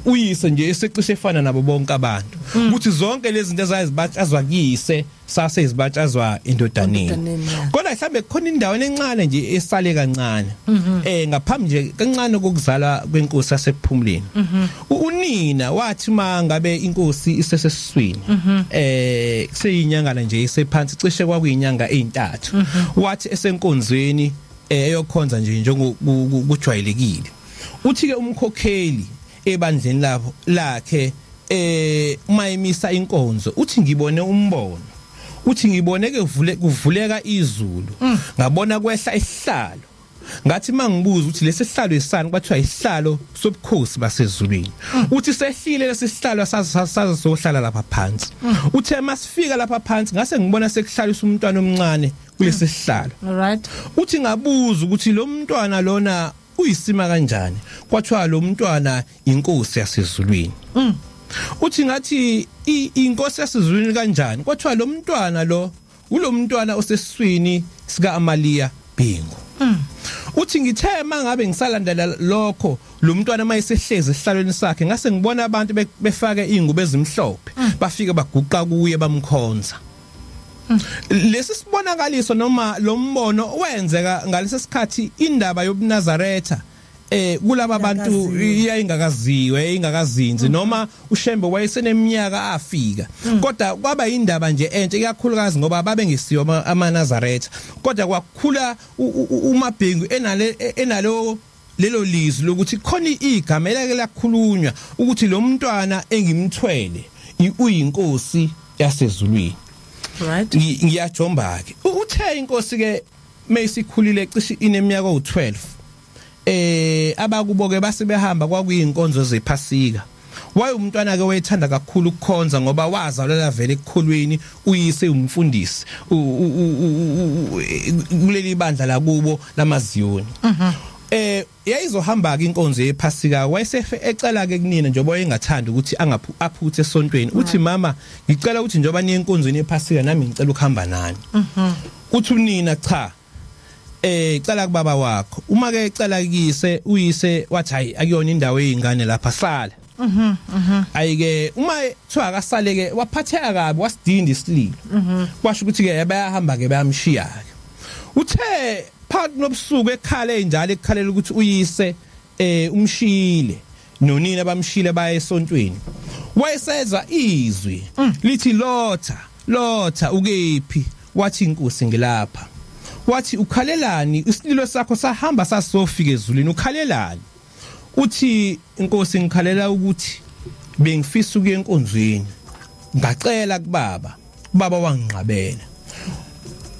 uyise nje esecishe efana nabo bonke abantu. Ukuthi zonke lezi zinto ezazibatshazwa kuyise sase izibatshazwa indodaneni. Kodwa mhlambe khona indawo encane nje esale kancane. Ngaphambi nje kancane kokuzala kweNkosi yaseKuphumuleni. Unina wathi mangabe iNkosi isesesiswini. Kuseyinyanga nje isephansi cishe kwakuyinyanga ezintathu. Wathi esenkonzweni eyokhonza nje njengokujwayelekile. Uthi ke umkhokheli ebandleni lapho lakhe mayimisa inkonzo uthi ngibone umbono uthi ngibone ke kuvuleka izulu ngabona kwehla isihlalo ngathi mangibuza ukuthi lesihlalo isani kwathiwa isihlalo sobukhosi basezulwini uthi sehlile lesihlalo saze sohlala lapha phansi uthe masifika lapha phansi ngase ngibona sekuhlaliswa umntwana omncane kulesi sihlalo alright uthi ngabuza ukuthi lo mntwana lona uyisima kanjani kwathiwa lo mntwana iNkosi yasezulwini uthi ngathi iNkosi yasezulwini kanjani kwathiwa lo mntwana lo ulo mntwana osesiswini sika Amaliya Bhingu uthi ngithe mangabe ngisalandela lokho lo mntwana mayesehleze esihlalweni sakhe ngase ngibona abantu befake ingubo ezimhlophe bafika baguqa kuye bamkhonza lesi sibonakaliso noma lo mbono wenzeka ngalesi sikhathi indaba yobuNazaretha kulaba bantu iyayingakaziwe ingakazinzi noma uShembe wayeseneminyaka afika kodwa kwaba indaba nje enhle ikakhulukazi ngoba babengisiwe AmaNazaretha kodwa kwakhula uMabhengu enalo lelo lizwi lokuthi khona igama elake lakhulunywa ukuthi lo mntwana engimthwele uyiNkosi yasezulwini right ngiyajomba ke uthe iNkosi ke mayisikhulile cishe ineminyaka o12 abakuboke basebehamba kwakuyinkonzo zephasika waye umntwana ke wayethanda kakhulu ukukhonza ngoba wazalwa vele ekukholweni uyise umfundisi kuleli bandla lakubo lamaZiyoni yayizohamba ke inkonzo yephasika wayesefe ecela ke kunina njengoba wayengathanda ukuthi aphuthe esontweni uthi mama ngicela ukuthi njengoba niye enkonzweni yephasika nami ngicela ukuhamba nani uthi unina cha cela kubaba wakho uma ke ecela kuyise uyise wathi hayi akuyona indawo eyingane lapha sala ayike uma thiwa akasale ke waphatheka kabi wasidinda isililo kwasho ukuthi ke bayahamba ke bayamshiya ke uthe phakathi nobusuku ekhale njalo ekhalela ukuthi uyise umshile nonina bamshile baye esontweni wayesezwa izwi lithi lotha ukephi wathi iNkosi ngilapha wathi ukhalelani isililo sakho sahamba sasofika ezulwini ukhalelani uthi iNkosi ngikhalela ukuthi bengifisa ukuye enkonzweni ngacela kubaba wangqabela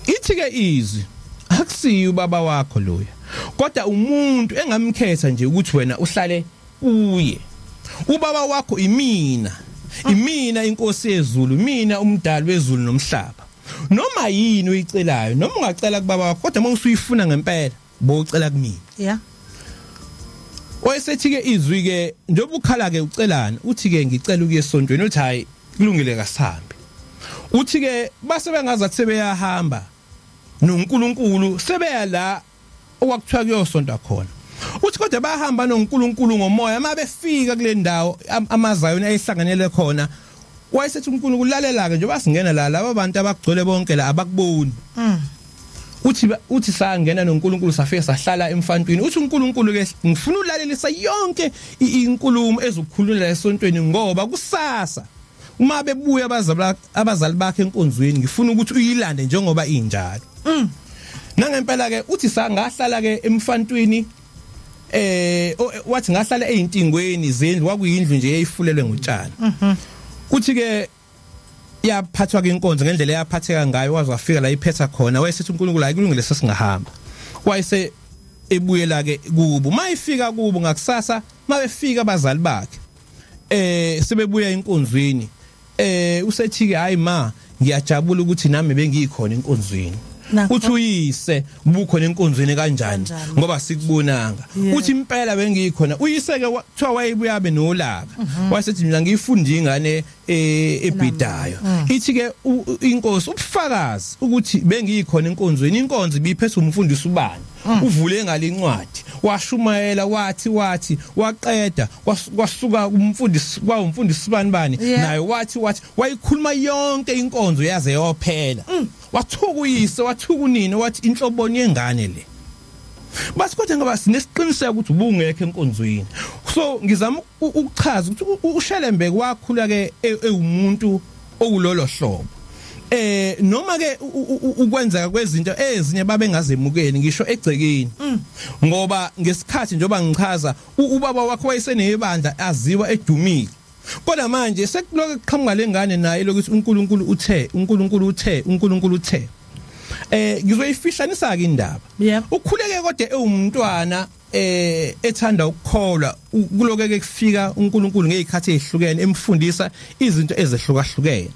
ithi ke izwi akusiyo ubaba wakho loya kodwa umuntu engamkhetha nje ukuthi wena uhlale uye ubaba wakho imina iNkosi yezulu mina umdali wezulu nomhlaba noma yini uyicelayo noma ungacela kubaba wakho kodwa mawusuyifuna ngempela bowucela kumina yeah wayesethi ke izwi ke njengoba ukhala ke ucelani uthi ke ngicela ukuye esontweni uthi hayi kulungile kasambi uthi ke base bengazathi sebeyahamba noNkulunkulu sebeya la okwakuthiwa kuyosonta khona uthi kodwa bahamba noNkulunkulu ngomoya mabefika kule ndawo amaZayoni ayihlanganele khona wayesethi uNkulunkulu lalela ke nje basingena la laba bantu abagcwele bonke la abakuboni uthi sangena noNkulunkulu safika sahlala emfantwini uthi uNkulunkulu ke ngifuna ulalelisa yonke inkulumo ezokukhulula esontweni ngoba kusasa uma bebuya abazali bakhe enkonzweni ngifuna ukuthi uyilande njengoba injalo nangempela ke uthi sangahlala ke emfantwini wathi ngahlala eintingweni zendlu kwakuyindlu nje eyifulelwe ngotshani uthi ke yaphathwa ke inkonzo ngendlela yaphatheka ngayo waze wafika la iphetha khona wayesethi uNkulunkulu ayikulungile sesingahamba wayese ebuyela ke kubo mayifika kubo ngakusasa mabefika abazali bakhe sebebuya inkonzweni usethi ke hayi ma ngiyajabula ukuthi nami bengikhona inkonzweni uthi uyise bukhona enkonzweni kanjani ngoba sikubonanga uthi impela bengikhona uyise ke kuthiwa wayebuya benolaka wasethi mina ngiyifundi ingane ebhidayo ithi ke iNkosi ubufakazi ukuthi bengikhona enkonzweni inkonzo ibiphethe umfundisi ubani uvule ngalincwadi washumayela wathi waqeda kwasuka umfundisi umfundisi bani naye wathi wayikhuluma yonke inkonzo yaze yophela wathuka uyise wathuka unina wathi inhloboni yengane le basi kodwa ngoba sinesiqiniseko ukuthi ubungekho enkonzweni so ngizama ukuchaza ukuthi uShelembe wakhula ke umuntu okulolo hlobo noma ke ukwenzeka kwezinto ezinye babengazemukeli ngisho egcekeni ngoba ngesikhathi njoba ngichaza ubaba wakho wayesenebandla aziwa edumile kodwa manje sekuloke qhamuka lengane naye lokuthi uNkulunkulu uthe Ngizoyifishanisa ke indaba. Ukhuleke kodwa ewumntwana ethanda ukukholwa kulokeke kufika uNkulunkulu ngezikhathi ezihlukene emfundisa izinto ezehlukahlukene.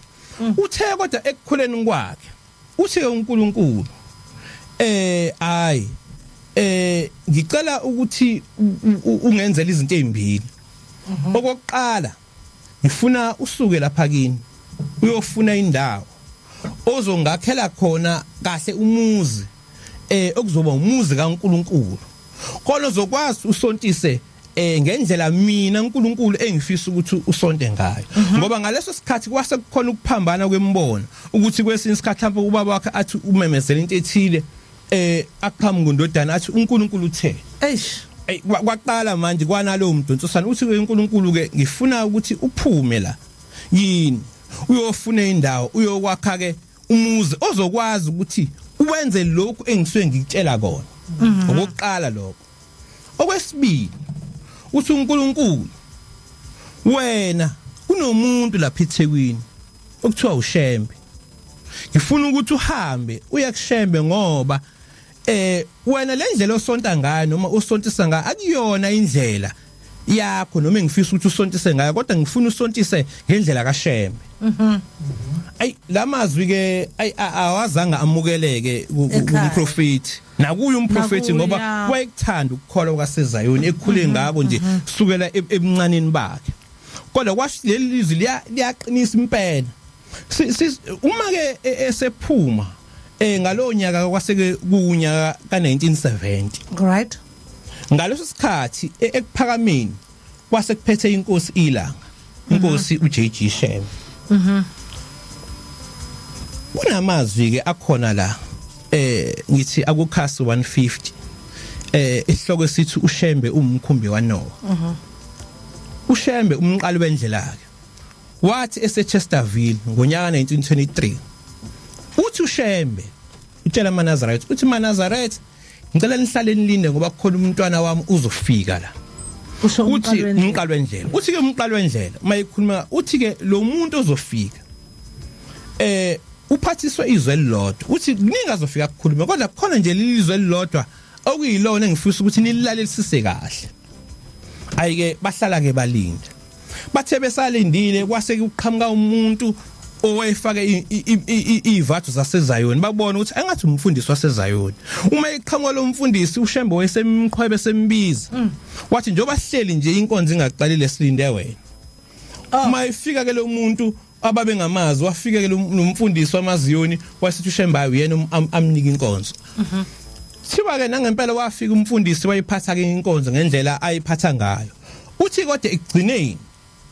Uthe kodwa ekukhuleni kwakhe uthi ke uNkulunkulu ngicela ukuthi ungenzele izinto ezimbili. Okokuqala ngifuna usuke lapha kini uyofuna indawo ozongakhela khona kahle umuzi okuzoba umuzi kaNkulunkulu. Khona uzokwazi usontise ngendlela mina uNkulunkulu engifisa ukuthi usonte ngayo. Ngoba ngaleso sikhathi kwase kukhona ukuphambana kwembono ukuthi kwesinye isikhathi lapho ubaba wakhe athi umemezela into ethile aqhamuka ngondodana athi uNkulunkulu uthe kwaqala manje kwanalo umdonsosana uthi ke uNkulunkulu ke ngifuna ukuthi uphume la yini uyofuna indawo uyokwakha ke umuzi ozokwazi ukuthi uwenze lokhu engisuke ngikutshela kona. Okokuqala lokho. Okwesibili uthi uNkulunkulu wena kunomuntu lapha eThekwini okuthiwa uShembe. Ngifuna ukuthi uhambe uye kuShembe ngoba wena le ndlela osonta ngayo noma usontisa ngayo akuyona indlela yakho noma ngifisa ukuthi usontise ngayo kodwa ngifuna usontise ngendlela kaShembe. Lamazwi ke awazanga amukeleke kumprofeti nakuye umprofeti ngoba wayekuthanda ukukholwa kwaseZayoni ekhule ngako nje sukela ebuncaneni bakhe. Kodwa kwasho leli lizwi liyaqinisa impela. Uma ke esephuma ngalo nyaka kwaseke kunyaka ka1970. Right. Ngaleso sikhathi ekuphakameni kwase kuphethe iNkosi iLanga. iNkosi uJika Shelembe. Kunamazwi ke akhona la ngithi akukhasi 150 isihloko sithi uShembe umkhumbi waNoah. uShembe umqali wendlela yakhe wathi eseChesterville ngonyaka 1923 uthi uShembe utshela amaNazaretha uthi amaNazaretha ngicela nihlale nilinde ngoba kukhona umntwana wami uzofika la. Uthi umqali wendlela uthi ke umqali wendlela mayikhuluma uthi ke lo muntu ozofika uphathiswe izwe elilodwa uthi ningazofika ukukhuluma kodwa khona nje lilizwe elilodwa okuyilona engifisa ukuthi nilalelisise kahle. Ayike bahlala ke balinde bathe besalindile kwase kuqhamuka umuntu owayefake ivathu zaseZayoni babona ukuthi engathi umfundisi waseZayoni. Uma eqhamuka lo mfundisi uShembe wayesemqhwebe sembiza wathi njoba sihleli nje inkonzo ingaqalile silinde wena. Uma ifika ke lo muntu ababe ngamazi wafike ke lo mfundisi wamaZiyoni wasithi uShembe uyena amnika inkonzo. Thiba ke nangempela wafika umfundisi wayiphatha ke inkonzo ngendlela ayiphatha ngayo. Uthi kodwa ekugcineni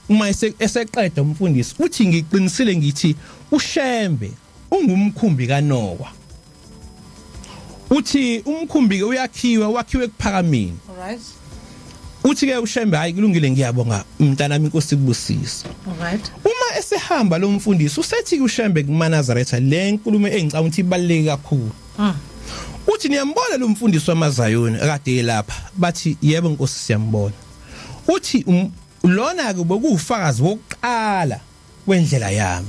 uma eseqeda umfundisi uthi ngiqinisile ngithi uShembe ungumkhumbi kaNoah. Uthi umkhumbi ke wakhiwe kuphakameni. Alright. Uthi ke uShembe hayi kulungile ngiyabonga mntanami iNkosi kubusisa. Alright. Uma esehamba lo mfundisi usethi uShembe kumaNazaretha le nkulumo engicabanga ukuthi ibaluleke kakhulu. Uthi niyambona lo mfundisi wamaZayoni akade lapha bathi yebo Nkosi siyambona. Uthi lona ke bokufakazi wokuqala wendlela yami.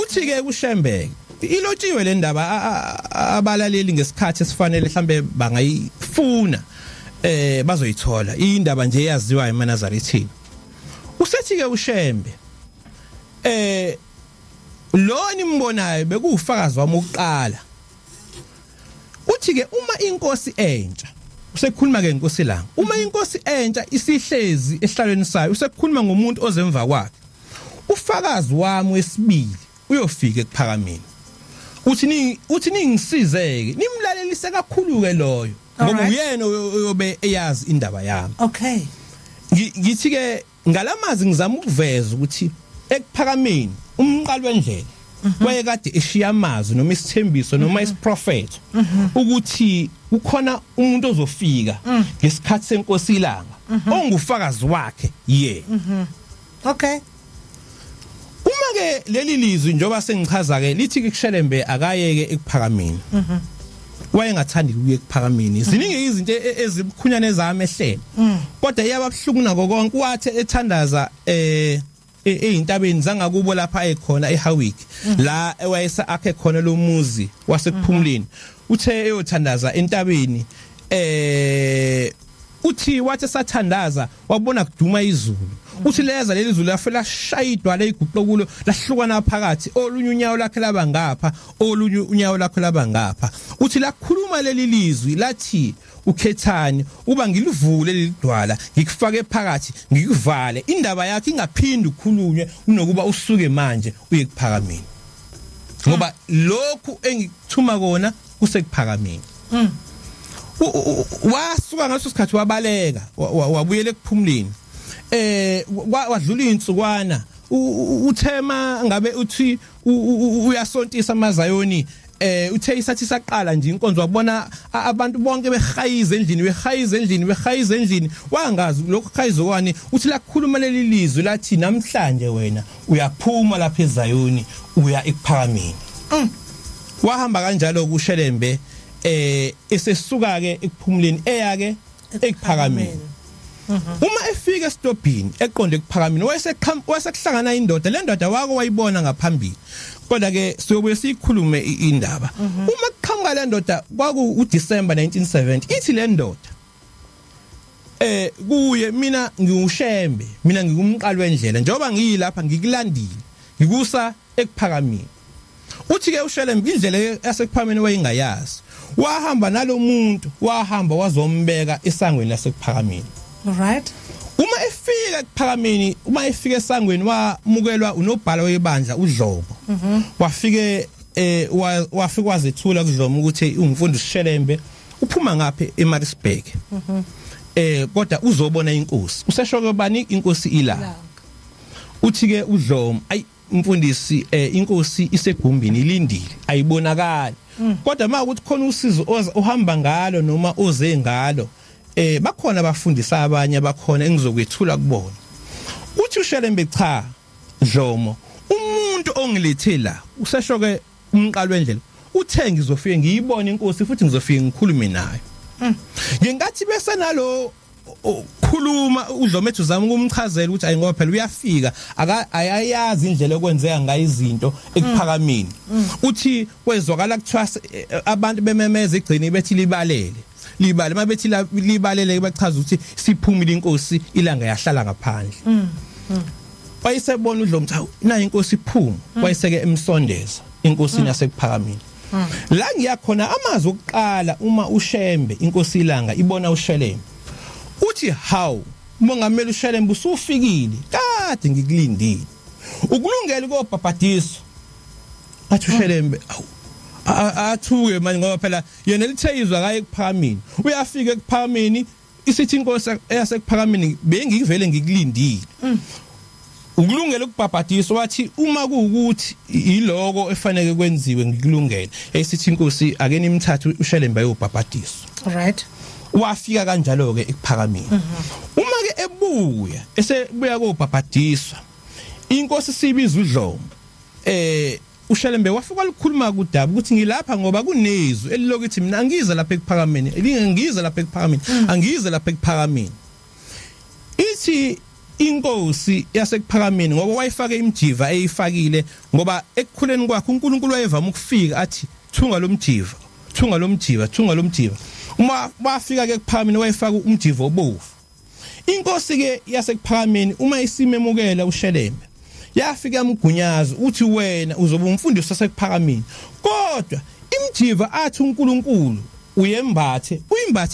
Uthi ke uShembe ilotshiwe le ndaba abalaleli ngesikhathi esifanele mhlambe bangayifuna bazoyithola indaba nje yaziwa eManazarethini. Usethi ke uShembe lo nimbonayo bekufakazi wami wokuqala. Uthi ke uma iNkosi entsha usekhuluma ke iNkosi Langa uma iNkosi entsha isihlezi ehlalweni sayo usekhuluma ngomuntu ozemva kwakhe ufakazi wami wesibili uyofika ekuphakameni. Uthi ningisizeke nimlalelise kakhulu ke loyo ngoba uyena oyobe eyazi indaba yami. Okay. Ngithi ke ngalamazi ngizama ukuveza ukuthi ekuphakameni umqali wendlela wayekade eshiya amazwi noma isithembiso noma isiprofeto ukuthi ukhona umuntu ozofika ngesikhathi seNkosi iLanga ongufakazi wakhe Okay. Uma ke leli lizwi njoba sengichaza ke lithi ke Shelembe akayeke ekuphakameni. Wayengathandi ukuye ekuphakameni. Ziningi izinto ezimkhunyane zami ehlele. Kodwa yababhlungu nako konke wathi ethandaza eintabeni zangakubo lapha ekhona eHawick la ewayesa akhe khona lo muzi waseKuphumuleni uthe eyothandaza entabeni uthi wathi sathandaza wabona kuduma izulu uthi leza leli zulu lafela shayidwa leyiguqukulo lahlukana phakathi olunye unyawo lakhe laba ngapha olunye unyawo lakhe laba ngapha uthi lakhuluma leli lizwi lathi ukhethani uba ngilivule lelidwala ngikufake phakathi ngikuvale indaba yakhe ingaphindi ukhulunywe unokuba usuke manje uye kuphakameni ngoba lokhu engikuthuma kona kusekuphakameni wasuka ngaso sikhathi wabaleka wabuyele ekuphumuleni wadlula insukwana uthema ngabe uthi uyasontisa amazayoni uthe isathi saqala nje inkonzo wabona abantu bonke behayize endlini wangazi lokho khayizokwane uthi lakhuluma leli lizwi lathi namhlanje wena uyaphuma lapha eZayoni uya ekuphakameni wahamba kanjalo kuShelembe esesuka ke ekuphumuleni eyake ekuphakameni uma efika estopini eqonde ekuphakameni wayesekuhlangana indoda le ndoda wako wayibona ngaphambili kodwa ke siyobuye sikhulume indaba uma kuqhamuka le ndoda kwaku uDecember 1970 ithi le ndoda kuye mina ngiuShembe mina ngikumqalo wendlela njengoba ngiyilapha ngikulandile ngikusa ekuphakameni uthi ke uShelembe indlela yasekuphakameni wayingayazi wahamba nalomuntu wahamba wazombeka esangweni lasekuphakameni alright uma efika ekuphakameni uma efika esangweni wamukelwa unobhala weBandla uDlobo wafike wafika wazethula kuDlomo ukuthi ungumfundi uShelembe uphuma ngaphe eMaritzburg kodwa uzobona iNkosi useshoke bani iNkosi ilanga uthi ke uDlomo ayi umfundisi iNkosi isegumbini ilindile ayibonakali kodwa makuthi khona usizo ohamba ngalo noma oze ngalo bakhona abafundisa abanye abakhona engizokwethula kubona uthi uShelembe cha Dlomo umuntu ongilethe la useshoke umqalo wendlela uthe ngizofike ngiyibone iNkosi futhi ngizofike ngikhulume nayo ngenkathi bese nalo khuluma uDlomethu zami ukumchazela ukuthi ayingoba phela uyafika ayayazi indlela okwenzeka ngayo izinto ekuphakameni uthi kwezwakala kuthiwa abantu bememeza egcini bethi libale mabethi libalele bachaza ukuthi siphumile iNkosi ilanga yahlala ngaphandle wayesebona uDlomethu hawu nayo iNkosi iphuma wayeseke emsondeza iNkosini yasekuphakameni la ngiyakhona amazwi okuqala uma uShembe iNkosi ilanga ibona uShelembe uthi hawu mongameli uShelembe usufikile kade ngikulindile ukulungela kobhabhadiso athi uShelembe athuke manje ngoba phela yena litheyizwa kaye ekuphakameni uyafika ekuphakameni isithi iNkosi yasekuphakameni bengikuvele ngikulindile ukulungela ukubhabhadiswa wathi uma kuukuthi iloko efanele kwenziwe ngikulungela esithi iNkosi ake nimthathe uShelembe ayobhabhadiswa alright wafika kanjalo ke ekuphakameni uma ke ebuya esebuya kobhabhadiswa iNkosi sibiza uDlomo uShelembe wafika likhuluma kudaba ukuthi ngilapha ngoba kunezwi elilokuthi mina angize lapha ekuphakameni elingengize lapha ekuphakameni angize lapha ekuphakameni ithi iNkosi yasekuphakameni ngoba wayifake imjiva eyifakile ngoba ekukhuleni kwakhe uNkulunkulu wayevama ukufika athi thunga lomjiva uma bafika ke ekuphakameni wayifaka umjiva obovu iNkosi ke yasekuphakameni uma isimemukela uShelembe yafika yamgunyaza uthi wena uzoba umfundisi wasekuphakameni kodwa imjiva athi uNkulunkulu uyimbathe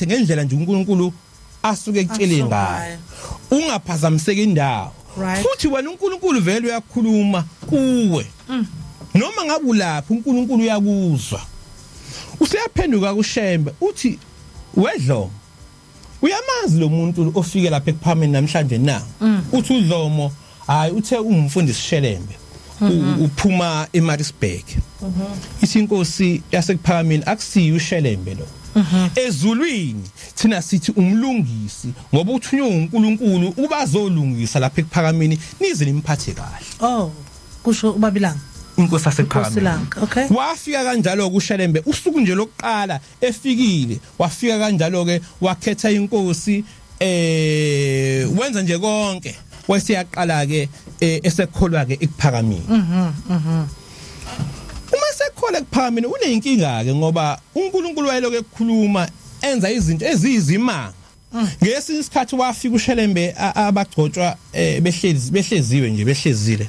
ngendlela nje uNkulunkulu asuke ekutshele ngayo ungaphazamiseki indawo futhi wena uNkulunkulu vele uyakhuluma kuwe noma ngabe ulapha uNkulunkulu uyakuzwa useyaphenduka kuShembe uthi wedlomo uyamazi lo muntu ofike lapha ekuphakameni namhlanje na uthi uDlomo hayi uthe umfundisi Shelembe uphuma eMaritzburg ithi iNkosi yasekuphakameni akusiyo uShelembe lo ezulwini thina sithi umlungisi ngoba uthunywe uNkulunkulu ubazolungisa lapha ekuphakameni nize nimphathe kahle kusho ubabilanga iNkosi yasekuphakameni okay wafika kanjalo kuShelembe usuku nje lokuqala efikile wafika kanjalo ke wakhetha iNkosi wenza nje konke wasiyaqala ke esekholwa ke ekuphakameni uma sekholwa ekuphakameni unenkinga ke ngoba uNkulunkulu wayeloko ekukhuluma enza izinto ezizimanga ngesinye isikhathi wafika uShelembe abagcotshwa behleziwe nje behlezile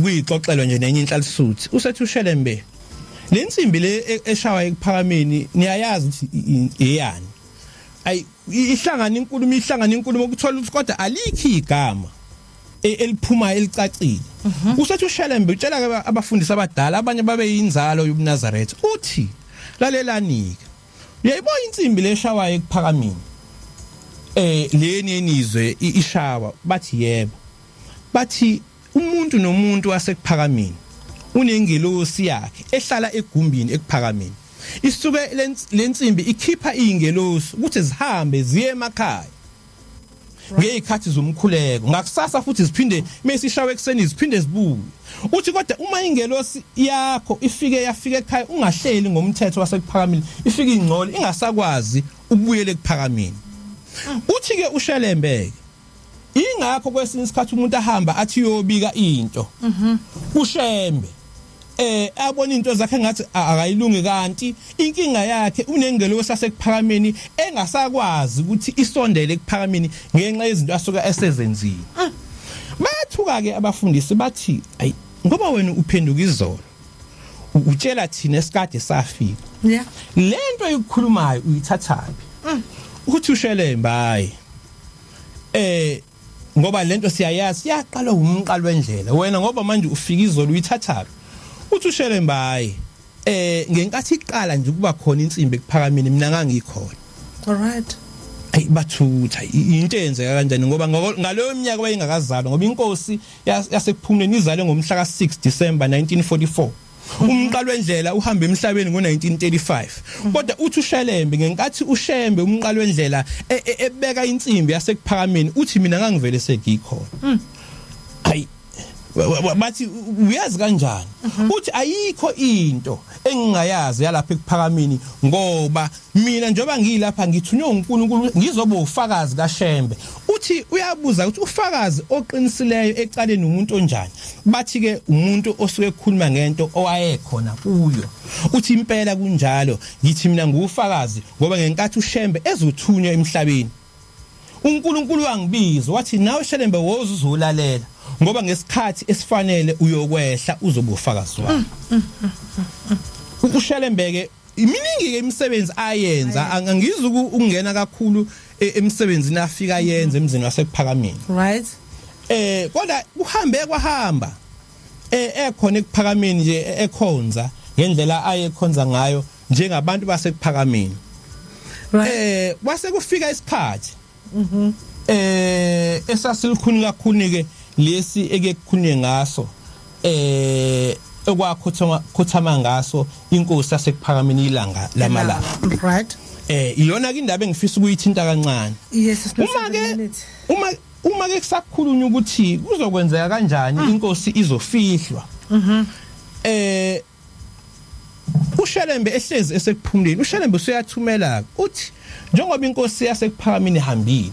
kuyixoxelwa nje nenye inhlalisuthi usethi uShelembe lensimbi le eshawa ekuphakameni niyayazi ukuthi iyani ay ihlangana inkulumo ukuthola ukuthi kodwa alikho igama eliphuma elicacile usethi uShelembe utshela abafundisi abadala abanye babe yinzalo yobuNazaretha uthi lalelani uyayibona insimbi leshawa ekuphakameni leni yenizwe ishawa bathi yebo bathi umuntu nomuntu wasekuphakameni unengelosi yakhe ehlala egumbini ekuphakameni isuke lensimbi ikhipha ingelosi ukuthi zihambe ziye emakhaya ngezikhathi zomkhuleko ngakusasa futhi ziphinde mesishawe ekseni ziphinde zibuye uthi kodwa uma ingelosi yakho yafika ekhaya ungahleli ngomthetho wasekuphakameni ifika ingcolo ingasakwazi ukubuyela ekuphakameni uthi ke uShelembe ingakho kwesinye isikhathi umuntu ahamba athi uyobika into uShembe abona into zakhe ngathi akayilungi kanti inkinga yakhe unengelosi yasekuphakameni engasakwazi ukuthi isondele ekuphakameni ngenxa yezinto asuka esezenziwe bathuka ke abafundisi bathi ayi ngoba wena uphenduka izolo utshela thina esikade safika lento yokukhulumayo uyithathapi ukuthi uShelembe hayi ngoba lento siyayazi yaqala umqalo wendlela wena ngoba manje ufika izolo uyithathapi uthi uShelembe hayi ngenkathi iqala nje kuba khona insimbi ekuphakameni mina ngangikhona alright ayi bathutha into eyenzeka kanjani ngoba ngaloyo minyaka wayengakazalwa ngoba iNkosi yaseKuphumuleni izale ngomhla ka6 December 1944 umqalo wendlela uhamba emhlabeni ngo1935 kodwa uthi uShelembe ngenkathi uShembe umqalo wendlela ebeka insimbi yasekuphakameni uthi mina ngangivele segikhona ayi bathi uyazi kanjani uthi ayikho into engingayazi yalapha ekuphakameni ngoba mina njengoba ngilapha ngithunywe uNkulunkulu ngizoba ufakazi kaShembe uthi uyabuza ukuthi ufakazi oqinisileyo ecaleni umuntu onjani bathi ke umuntu osuke ekhuluma ngento owayekhona kuyo uthi impela kunjalo ngithi mina ngufakazi ngoba ngenkathi uShembe ezothunywa emhlabeni uNkulunkulu wangibiza wathi nawe Shelembe wozulalela ngoba ngesikhathi esifanele uyokwehla uzoba ufakazi wakho uShelembe ke iminingi ke imisebenzi ayenza angizi ukungena kakhulu emsebenzini afika yenza emzini wasekuphakameni right kodwa kwahamba ekhona ekuphakameni nje ekhonza ngendlela ayekhonza ngayo njengabantu basekuphakameni wase kufika isikhathi esasilikhuni kakhulu ke lesi ekekukhulunywe ngaso okwakhothama ngaso iNkosi yasekuphakameni ilanga lamalanga right iyona ke indaba engifisa ukuyithinta kancane yes uma ke kusakhulunywa ukuthi kuzokwenzeka kanjani iNkosi izofihlwa uShelembe ehlezi esekuphumuleni uShelembe useyathumela uthi njengoba iNkosi yasekuphakameni ihambile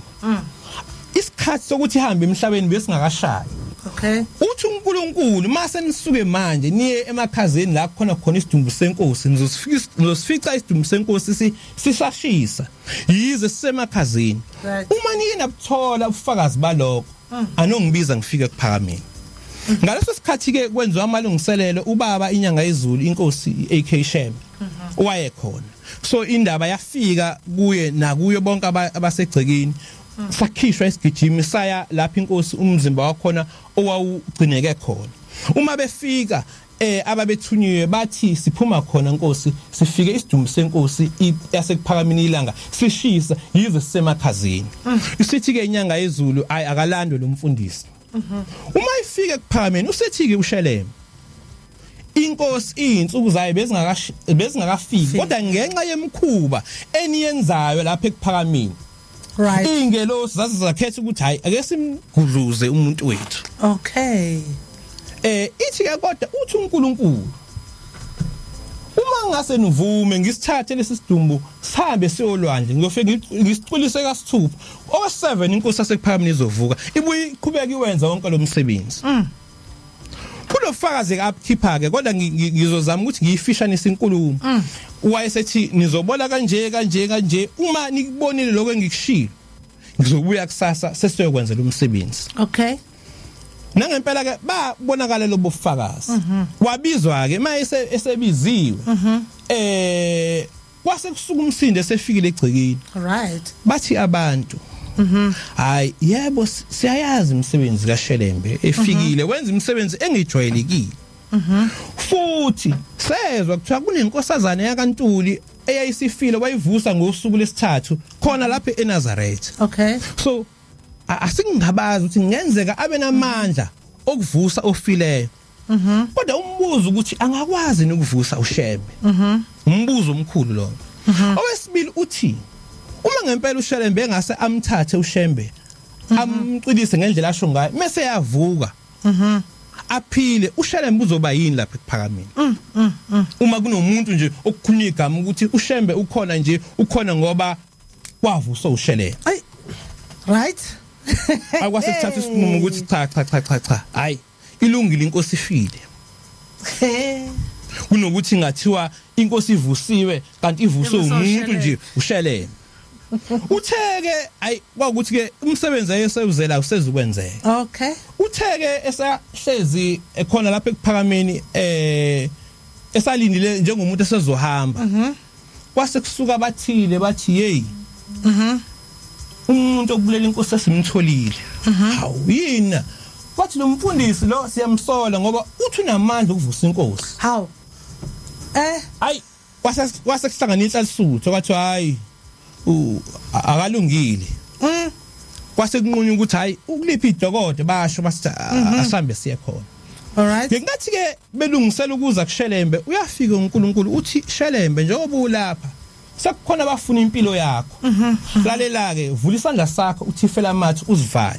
isikhathi sokuthi ihambe emhlabeni besingakashayi okay uthi uNkulunkulu mase nisuke manje niye emakhazeni la khona isidumbu seNkosi nizosifica isidumbu seNkosi sisashisa yize sisemakhazeni uma niye nabuthola ubufakazi balokho anongibiza ngifike ekuphakameni ngaleso sikhathi ke kwenziwa amalungiselelo ubaba inyanga yezulu iNkosi AK Shelembe wayekhona so indaba yafika kuye nakuyo bonke abasegcekeni sakhishwa isigijimi saya lapha iNkosi umzimba wakhona owawugcineke khona uma befika ababethunyiwe bathi siphuma khona Nkosi sifike isidumbu seNkosi yasekuphakameni ilanga sishisa yize sisemakhazeni usithi ke inyanga yezulu akalandwe lo mfundisi uma ifike ekuphakameni usethi ke uShelembe iNkosi izinsuku zayo bezingakafiki kodwa ngenxa yemkhuba eniyenzayo lapha ekuphakameni right ingelosi zazizakhetha ukuthi hayi ake simgudluze umuntu wethu okay ithi ke kodwa uthi uNkulunkulu uma ngase nivume ngisithathe lesi sidumbu sihambe siyolwandle ngiyofika ngisicwilise kasithupha o7 inkosi yaseKuphakameni izovuka ibuye iqhubeka iwenza wonke lo msebenzi kulofakazi kaApkhipha ke kodwa ngizozama ukuthi ngiyifishanise inkulumo wayesethi nizobola kanje uma nikubonile lokho engikushilo ngizobuya kusasa sesiyokwenza lo msebenzi okay nangempela ke babonakala lobufakazi wabizwa ke maye esebiziwe kwase kusuka umsindo esefikile egcikini right bathi abantu hayi yebo siyayazi umsebenzi kaShelembe efikile wenza umsebenzi engijwayelekile futhi sezwe kuthiwa kunenkosazana yakaNtuli eyayisifile wayivusa ngosuku lesithathu khona lapha eNazaretha okay so asingabazi ukuthi ngenzeka abe namandla okuvusa ofileyo kodwa umbuzo ukuthi angakwazi ukuvusa uShelembe umbuzo omkhulu lo owesibili uthi uma ngempela uShelembe engase amthathe uShelembe amcilise ngendlela asho ngayo mase yavuka aphile uShelembe uzoba yini lapha eKuphakameni uma kunomuntu nje okukhulunywa igama ukuthi uShelembe ukhona nje ukhona ngoba kwavusa uShelembe right akwase kuthatha isinqumo ukuthi cha hayi ilungile inkosi ifile kunokuthi ngathiwa inkosi ivusiwe kanti ivuswe umuntu nje uShelembe utheke ayi kwakuthi ke umsebenzi ayesewuzela usezukwenzeka okay utheke esahlezi ekhona lapha eKuphakameni esalindile njengomuntu esezohamba kwase kusuka bathile bathi hey umuntu okubulela inkosi esimtholile hawu yina bathi lo mfundisi lo siyamsola ngoba uthi unamandla ukuvusa inkosi how ayi kwase kuhlanganisa lisutho kwathi hayi akalungile kwase kunqunywa ukuthi hayi ukuliphi idokodo basho basithi asambe siye khona alright ngenkathi ke belungisela ukuza kuShelembe uyafika uNkulunkulu uthi Shelembe njengoba ulapha sekukhona abafuna impilo yakho lalela ke vula isandla sakho uthi fela mathi uzivale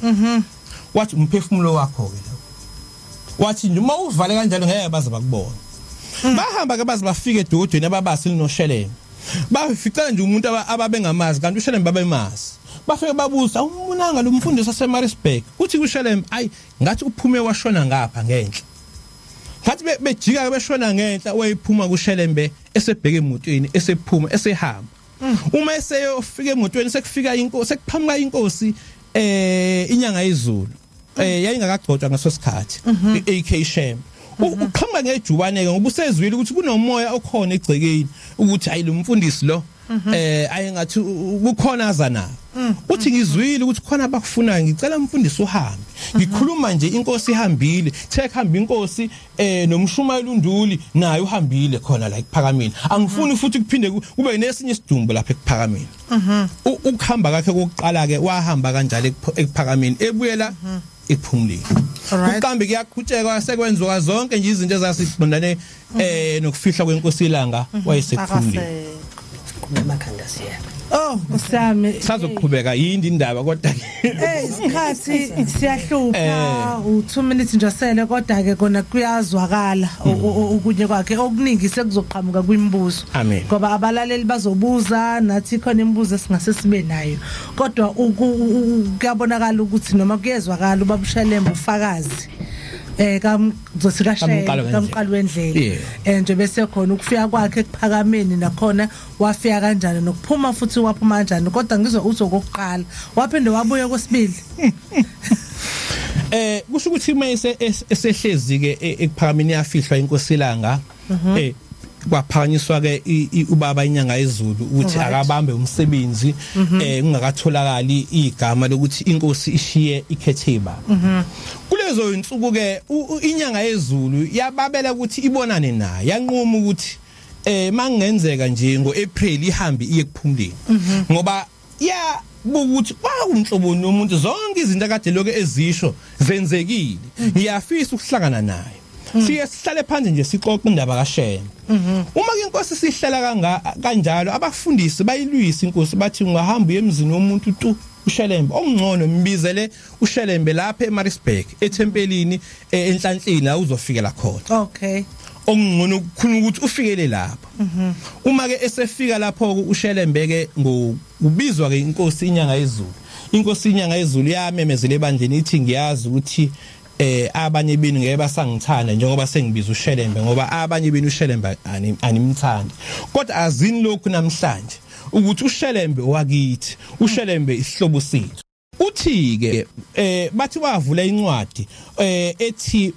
wathi umphefumulo wakho ke lo wathi noma uvale kanjalo ngeke baze bakubona bahamba ke baze bafike edodweni ababasili noShelembe bafica nje umuntu ababengamazi kanti uShelembe babemazi bafike babuza umunanga lo mfundisi waseMaritzburg uthi kuShelembe ayi ngathi uphume washona ngapha ngenhla ngathi bejika beshona ngenhla wayiphuma kuShelembe esebheke emotweni esephuma esehamba uma eseyofika emotweni sekufika inkosi sekuqhamuka inkosi inyanga yezulu yayingakagcotshwa ngaso sikhathi iAK Shelembe uqhamuka ngejubane ke ngoba usezwile ukuthi kunomoya okhona egcekeni ukuthi hayi lo mfundisi lo ayengathi kukhona azana uthi ngizwile ukuthi khona abakufunayo ngicela umfundisi uhambe ngikhuluma nje inkosi ihambile theka hamba inkosi nomshumayeli uNduli naye uhambile khona la eKuphakameni angifuni futhi kuphinde kube nesinye isidumbu lapha eKuphakameni ukuhamba kwakhe kokuqala ke wahamba kanjalo eKuphakameni ebuyela ekuphumuleni uqambi kuyaqhutsheka sekwenziwa zonke nje izinto ezasibondane nokufihla kwenkosi Langa wayesekuphumuleni kumakhanda siya usami sazoqhubeka yini indaba kodwa isikhathi siyahlupha u2 minutes nje sele kodwa ke kona kuyazwakala ukunye kwakhe okuningi sekuzoqhamuka kwimibuzo ngoba abalaleli bazobuza nathi khona imibuzo esingase sibe nayo kodwa kuyabonakala ukuthi noma kuyezwakala ubabushelembe ufakazi kamqalo wendlela nje bese khona ukufika kwakhe eKuphakameni nakhona wafika kanjani nokuphuma futhi waphuma kanjani kodwa ngizwe uzokokuqala waphinde wabuye kwesibili kusho ukuthi mayise esehlezi ke eKuphakameni yafihlwa inkosi Langa kwaphakanyiswa ke ubaba inyanga yezulu ukuthi akabambe umsebenzi ungakatholakali igama lokuthi inkosi ishiye ikhetheba kulezo insuku ke inyanga yezulu yababela ukuthi ibonane naye yanquma ukuthi mangenzeka nje ngoApril ihambe iye kuphumuleni ngoba ya ukuthi kwaunhlobo nomuntu zonke izinto akade lokho ezisho zenzekile ngiyafisa ukuhlangana naye siye sihlale phansi nje sixoxe indaba kaShelembe uma inkosi sihlela kanjalo abafundisi bayilwisa inkosi bathi ungahamba emzini womuntu tu uShelembe ongcono mbizele uShelembe lapha eMaritzburg ethempelini enhlanhleni la uzofikela khona okay okungcono ukukhona ukuthi ufikele lapha uma ke esefika lapho uShelembe ke ngobizwa ke iNkosi inyanga yezulu iNkosi inyanga yezulu yamemezela ebandleni ithi ngiyazi ukuthi abanye benu ngeke basangithanda njengoba sengibiza uShelembe ngoba abanye benu uShelembe animthandi kodwa azini lokhu namhlanje ukuthi uShelembe wakithi uShelembe isihlobo sethu uthi ke bathi wavula incwadi ethi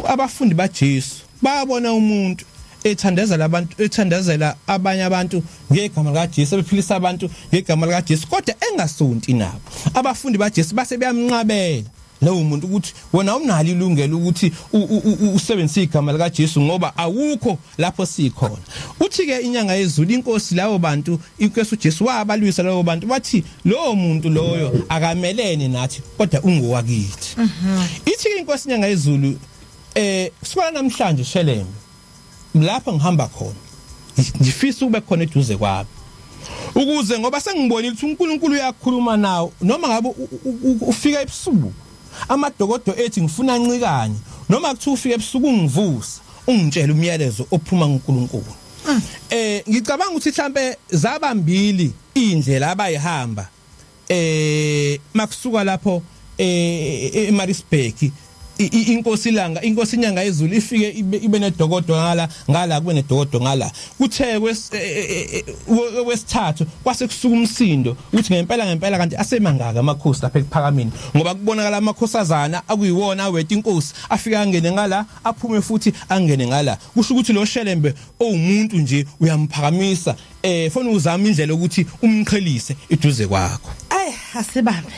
abafundi baJesu bayabona umuntu ethandazela abanye abantu ngegama likaJesu bephilisa abantu ngegama likaJesu kodwa engasonti nabo abafundi baJesu base beyamnqabela lowo muntu ukuthi wona umnali ilungelo ukuthi usebenzise igama likaJesu ngoba awukho lapho sikhona uthi ke inyanga yezulu iNkosi lawo bantu iNkosi uJesu wabalwisa lawo bantu bathi lowo muntu loyo akamelene nathi kodwa ungowakithi ithi ke iNkosi inyanga yezulu sikuba namhlanje Shelembe lapha ngihamba khona ngifisa ube khona eduze kwami ukuze ngoba sengibonile ukuthi uNkulunkulu uyakhuluma nawo noma ngabe ufika ebusuku amadokodo ethi ngifuna ncikanye noma kuthi ufike ebusuku ungivusa ungitshela umyalezo ophuma kuNkulunkulu ngicabanga ukuthi mhlambe zabambili indlela abayihamba makusuka lapho eMaritzburg iNkosi Langa iNkosi inyanga yezulu ifike ibe nedokodo ngala kube nedokodo ngala kuthe wesithathu kwase kusuka umsindo uthi ngempela kanti asemangaka amakhosi lapha ekuphakameni ngoba kubonakala amakhosazana akuyiwona awethu iNkosi afika angene ngala aphume futhi angene ngala kusho ukuthi lo Shelembe owumuntu nje uyamphakamisa fona uzama indlela ukuthi umqhelise eduze kwakho asibambe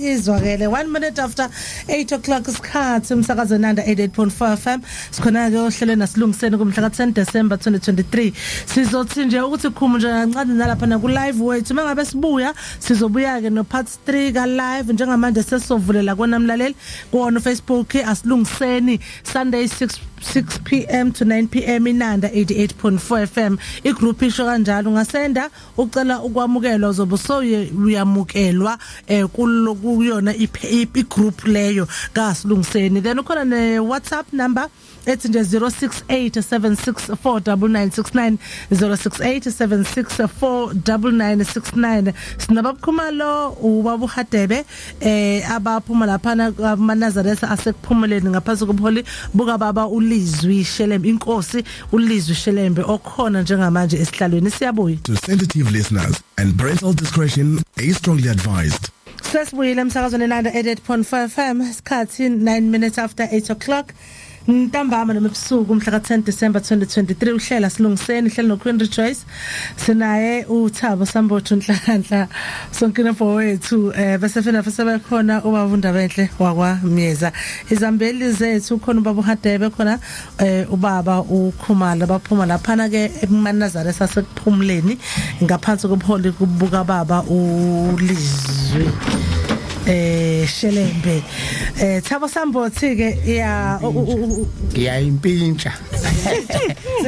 izwakele 1 minute after 8 o'clock isikhathi umsakazo Nanda 88.4 FM sikhona ke ohlelweni nasilungiseni kumhla ka 10 December 2023 sizothi nje ukuthi khuma nje kancane nalapha na ku live wethu mangabe sibuya sizobuya ke no part 3 ka live njengamanje sesizovulela kona mlaleli kuona Facebook asilungiseni Sunday 6 p.m. to 9 p.m. inanda 88.4 FM igroup isho kanjalo ungasenda ucela ukwamukelwa uzobe uyamukelwa kuyona igroup leyo kasilungiseni then ukhona ne WhatsApp number ethi nje 0687649969 0687649969 sinababa Khumalo ubaba Hadebe abaphuma lapha AmaNazaretha aseKuphumuleni ngaphansi womHoli buka baba ulizwi Shelembe iNkosi ulizwi Shelembe okhona njengamanje esihlalweni siyabuya to sensitive listeners and parental discretion is strongly advised. Sesibuyile emsakazweni Nanda 88.5 FM isikhathi 9 minutes after 8 o'clock ntambama nomebusuku umhla ka 10 December 2023 uhlela silungiseni hlela no Queen Rejoice sinaye uThabo Sambotho Nhlanhla sonkina mfowethu bese fena sebekhona ubavunda benhle wakwa Myeza izambeli zethu khona ubaba Hadebe khona ubaba uKhumalo baphuma lapha ke eManazaretha aseKuphumuleni ngaphansi womHoli kubuka baba ulizwi Shelembe Thabo Sambothi ke ngiyayimpintsha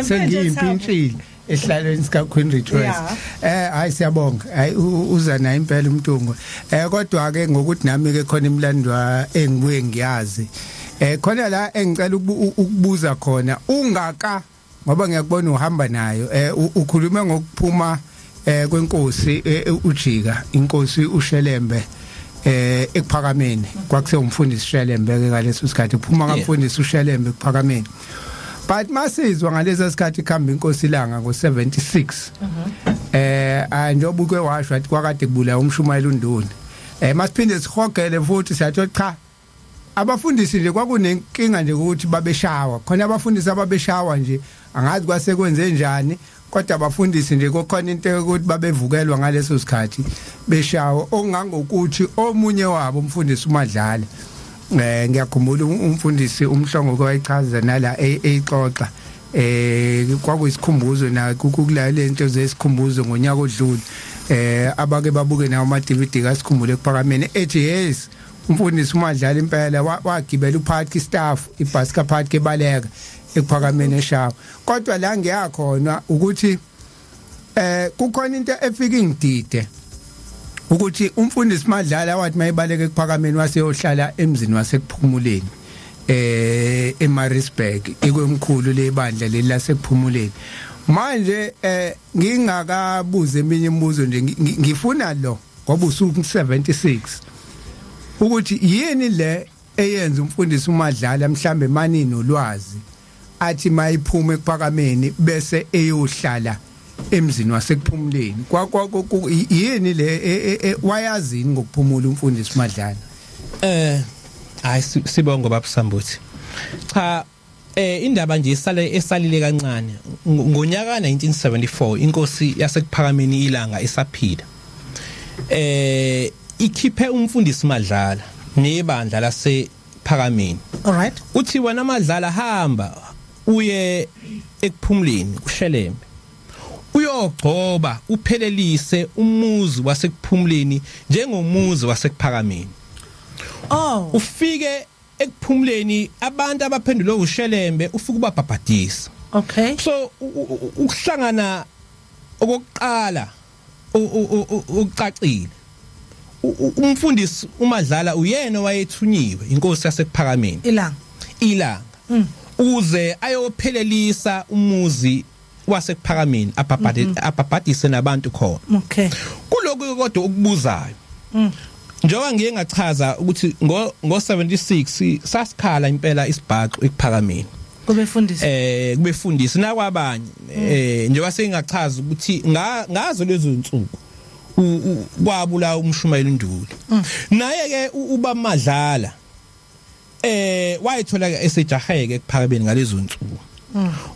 sengiyimpintshile esihlalweni sika Queen Rejoice hayi siyabonga hayi uza na impela umntungu kodwa ke ngokuthi nami ke khona imlandwa engibuye ngiyazi khona la engicela ukubuza khona ungaka ngoba ngiyakubona uhamba nayo ukhuluma ngokuphuma kwenkosi uJika iNkosi uShelembe ekuphakameni kwakuse umfundisi Shelembe ke ngaleso sikhathi uphuma ngamfundisi uShelembe ekuphakameni but masizwa ngalesa sikhathi ikhamba iNkosi Langa ngo76 njengoba uke washo athi kwakade kubula umshumayela uNduni masiphinde sihogele futhi siyathi cha abafundisi nje kwakunenkinga nje ukuthi babeshawa khona abafundisi ababeshawa nje angazi kwasekwenze njani kodwa abafundisi nje kokhona into ukuthi babevukelwa ngaleso sikhathi beshawa ongangokuthi omunye wabo umfundisi uMadlala ngiyakhumbula umfundisi umhlongo kwayichaza nala exoxa kwakuyisikhumbuzo na kukula lento zesikhumbuzo ngonyaka odlule abake babuke nawo ama DVD kasikhumbule ekuphakameni ethi yes umfundisi uMadlala impela wagibela uPark staff ibhaska Park ebaleka ekuphakameni eshawa kodwa la ngiyakhona ukuthi kukhona into efika ingidide ukuthi umfundisi Madlala wathi mayibaleke ekuphakameni waseyohlala emzini waseKuphumuleni eMaritzburg ikwemkhulu leBandla lelaseKuphumuleni manje ngingakabuze eminye imibuzo nje ngifuna lo ngoba usuku 76 ukuthi yini le eyenza umfundisi uMadlala mhlambe mani nolwazi athi mayiphuma ekuphakameni bese eyohlala emzini waseKuphumuleni yini le wayazini ngokuphumula umfundisi uMadlala hayi sibonga baba Sambuthi cha indaba nje esalile kancane ngonyaka 1974 iNkosi yaseKuphakameni iLanga esaphila ikhiphe umfundisi Madlala neBandla lasePhakameni alright uthi wena Madlala hamba uye eKuphumuleni kuShelembe uyogcoba uphelelise umuzi waseKuphumuleni njengomuzi waseKuphakameni ufike eKuphumuleni abantu abaphendule uShelembe ufike ubabhabhadisa okay so ukuhlangana okokuqala ucacile umfundisi uMadlala uyena wayethunyiwe iNkosi yaseKuphakameni ilanga uze ayophelelisa umuzi waseKuphakameni abhabhadise nabantu khona okay kuloko kodwa ukubuzayo njengoba ngiye ngachaza ukuthi ngo76 sasikhala impela isibhaqo ekuphakameni kubefundisi nakwabanye njengoba sengachaza ukuthi ngazo lezo insuku kwabula uMpumelelo Nduli naye ke uba Madlala wayithola esejaheke ekuphakameni ngalezo insuku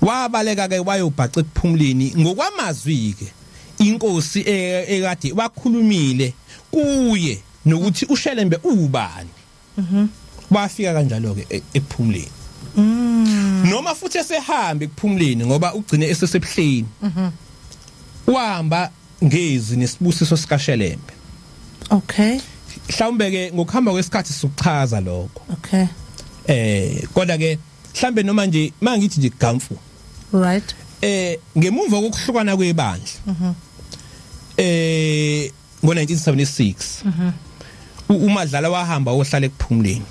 wabaleka ke wayobhaca ekuphumuleni ngokwamazwi ke iNkosi ekade wakhulumile kuye nokuthi uShelembe ubani bafika kanjalo ke ekuphumuleni noma futhi esehamba ekuphumuleni ngoba ugcine esesebuhleni uhamba ngezi nesibusiso sika Shelembe okay mhlawumbe ke ngokuhamba kwesikhathi sokuchaza lokho okay kodwa ke mhlambe noma nje mangithi nje gamfu right ngemuva kokuhlukana kweBandla ngo1976 uMadlala wahamba ohlala ekuphumuleni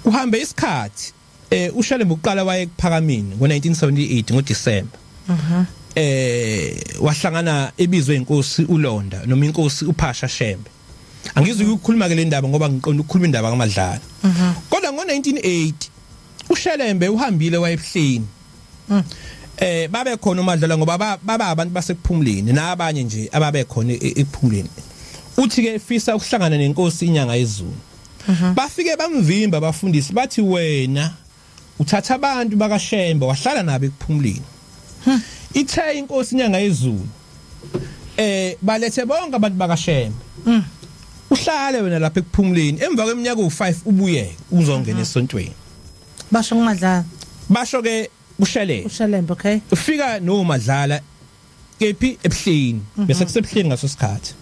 uhambe isikhathi uShelembe uqala waye ekuphakameni ngo1978 ngoDisemba wahlangana ebizwe iNkosi uLonda noma iNkosi uPhasha Shembe angizwe ukukhuluma ke le ndaba ngoba ngiqonda ukukhuluma indaba kaMadlala kodwa ngo1980 uShelembe uhambile wayebuhleni babe khona uMadlala ngoba baba abantu basekuphumuleni nabanye nje ababe khona ekuphumuleni uthi ke fisa ukuhlangana neNkosi inyanga yezulu bafike bamvimba abafundisi bathi wena uthatha abantu bakaShembe wahlala nabo ekuphumuleni ithe iNkosi inyanga yezulu balethe bonke abantu bakaShembe uhlale wena lapha ekuphumuleni emva kweminyaka u5 ubuye uzongena esontweni basho kuMadlala basho ke uShelembe okay ufika no Madlala kephi ebuhleni bese kusebuhleni ngaso sikhathi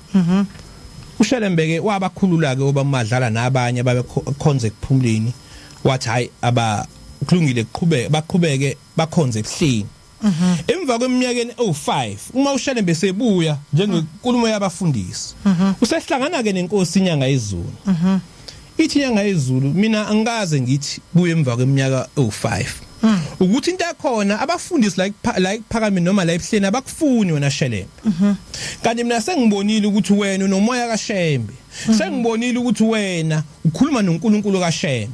uShelembe ke wabakhulula ke obaMadlala nabanye ababekhonze ekuphumuleni wathi hayi abakulungile baqhubeke bakhonze ebuhleni emva kweminyakeni o5 uma uShelembe sebuya njengenkulumo yabafundisi usehlangana ke neNkosi inyanga yezulu ithi inyanga yezulu mina angikaze ngithi buye emva kweminyaka o5 ukuthi into yakhona abafundisi la iphakameni noma la ebuhleni abakufuni wena Shelembe kanti mina sengibonile ukuthi wena unomoya kaShembe sengibonile ukuthi wena ukhuluma noNkulunkulu kaShembe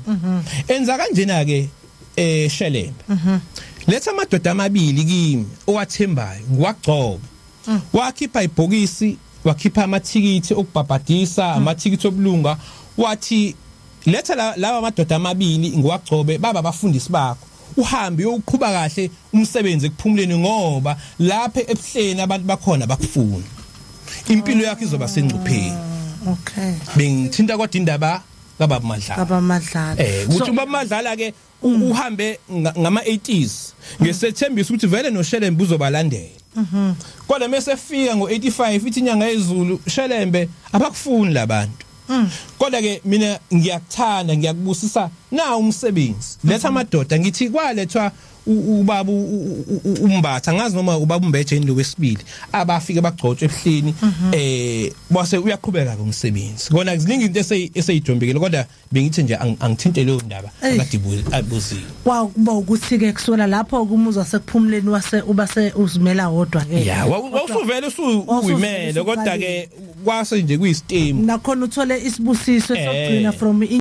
enza kanjena ke Shelembe letha amadoda amabili kimi owathembayo ngiwagcoba wakhipha ibhokisi wakhipha amathikithi okubhabhadisa amathikithi obulunga wathi letha laba amadoda amabili ngiwagcobe baba abafundisi bakho uhambe uyoqhubha kahle umsebenzi ekuphumuleni ngoba lapha ebuhleni abantu bakhona bakufuna impilo yakhe izoba sengcupheni okay bengithinta kodwa indaba kababa Madlala ukuthi ubaba Madlala ke uhambe ngama 80s ngesethembisa ukuthi vele noShelembe uzobalandela kodwa mase fika ngo85 ithi inyanga yezulu Shelembe abakufuni labantu kodwa ke mina ngiyakuthanda ngiyakubusisa na umsebenzi letha amadoda ngithi kwalethwa ubaba umbatha ngazi noma ubaba umbeje indlu wesibili abafike bagcotshwe ebuhlini base uyaqhubeka ngomsebenzi kona ziningi into eseyijombekile kodwa bengithi nje angithinte leyo ndaba akadibuziwe kuba ukuthi ke kusona lapho kumuzwa sekuphumuleni ubase uzimela wodwa ke yeah wawusuvela uwimele kodwa ke kwase nje kuyistem nakhona uthole isibusiso sokugcina from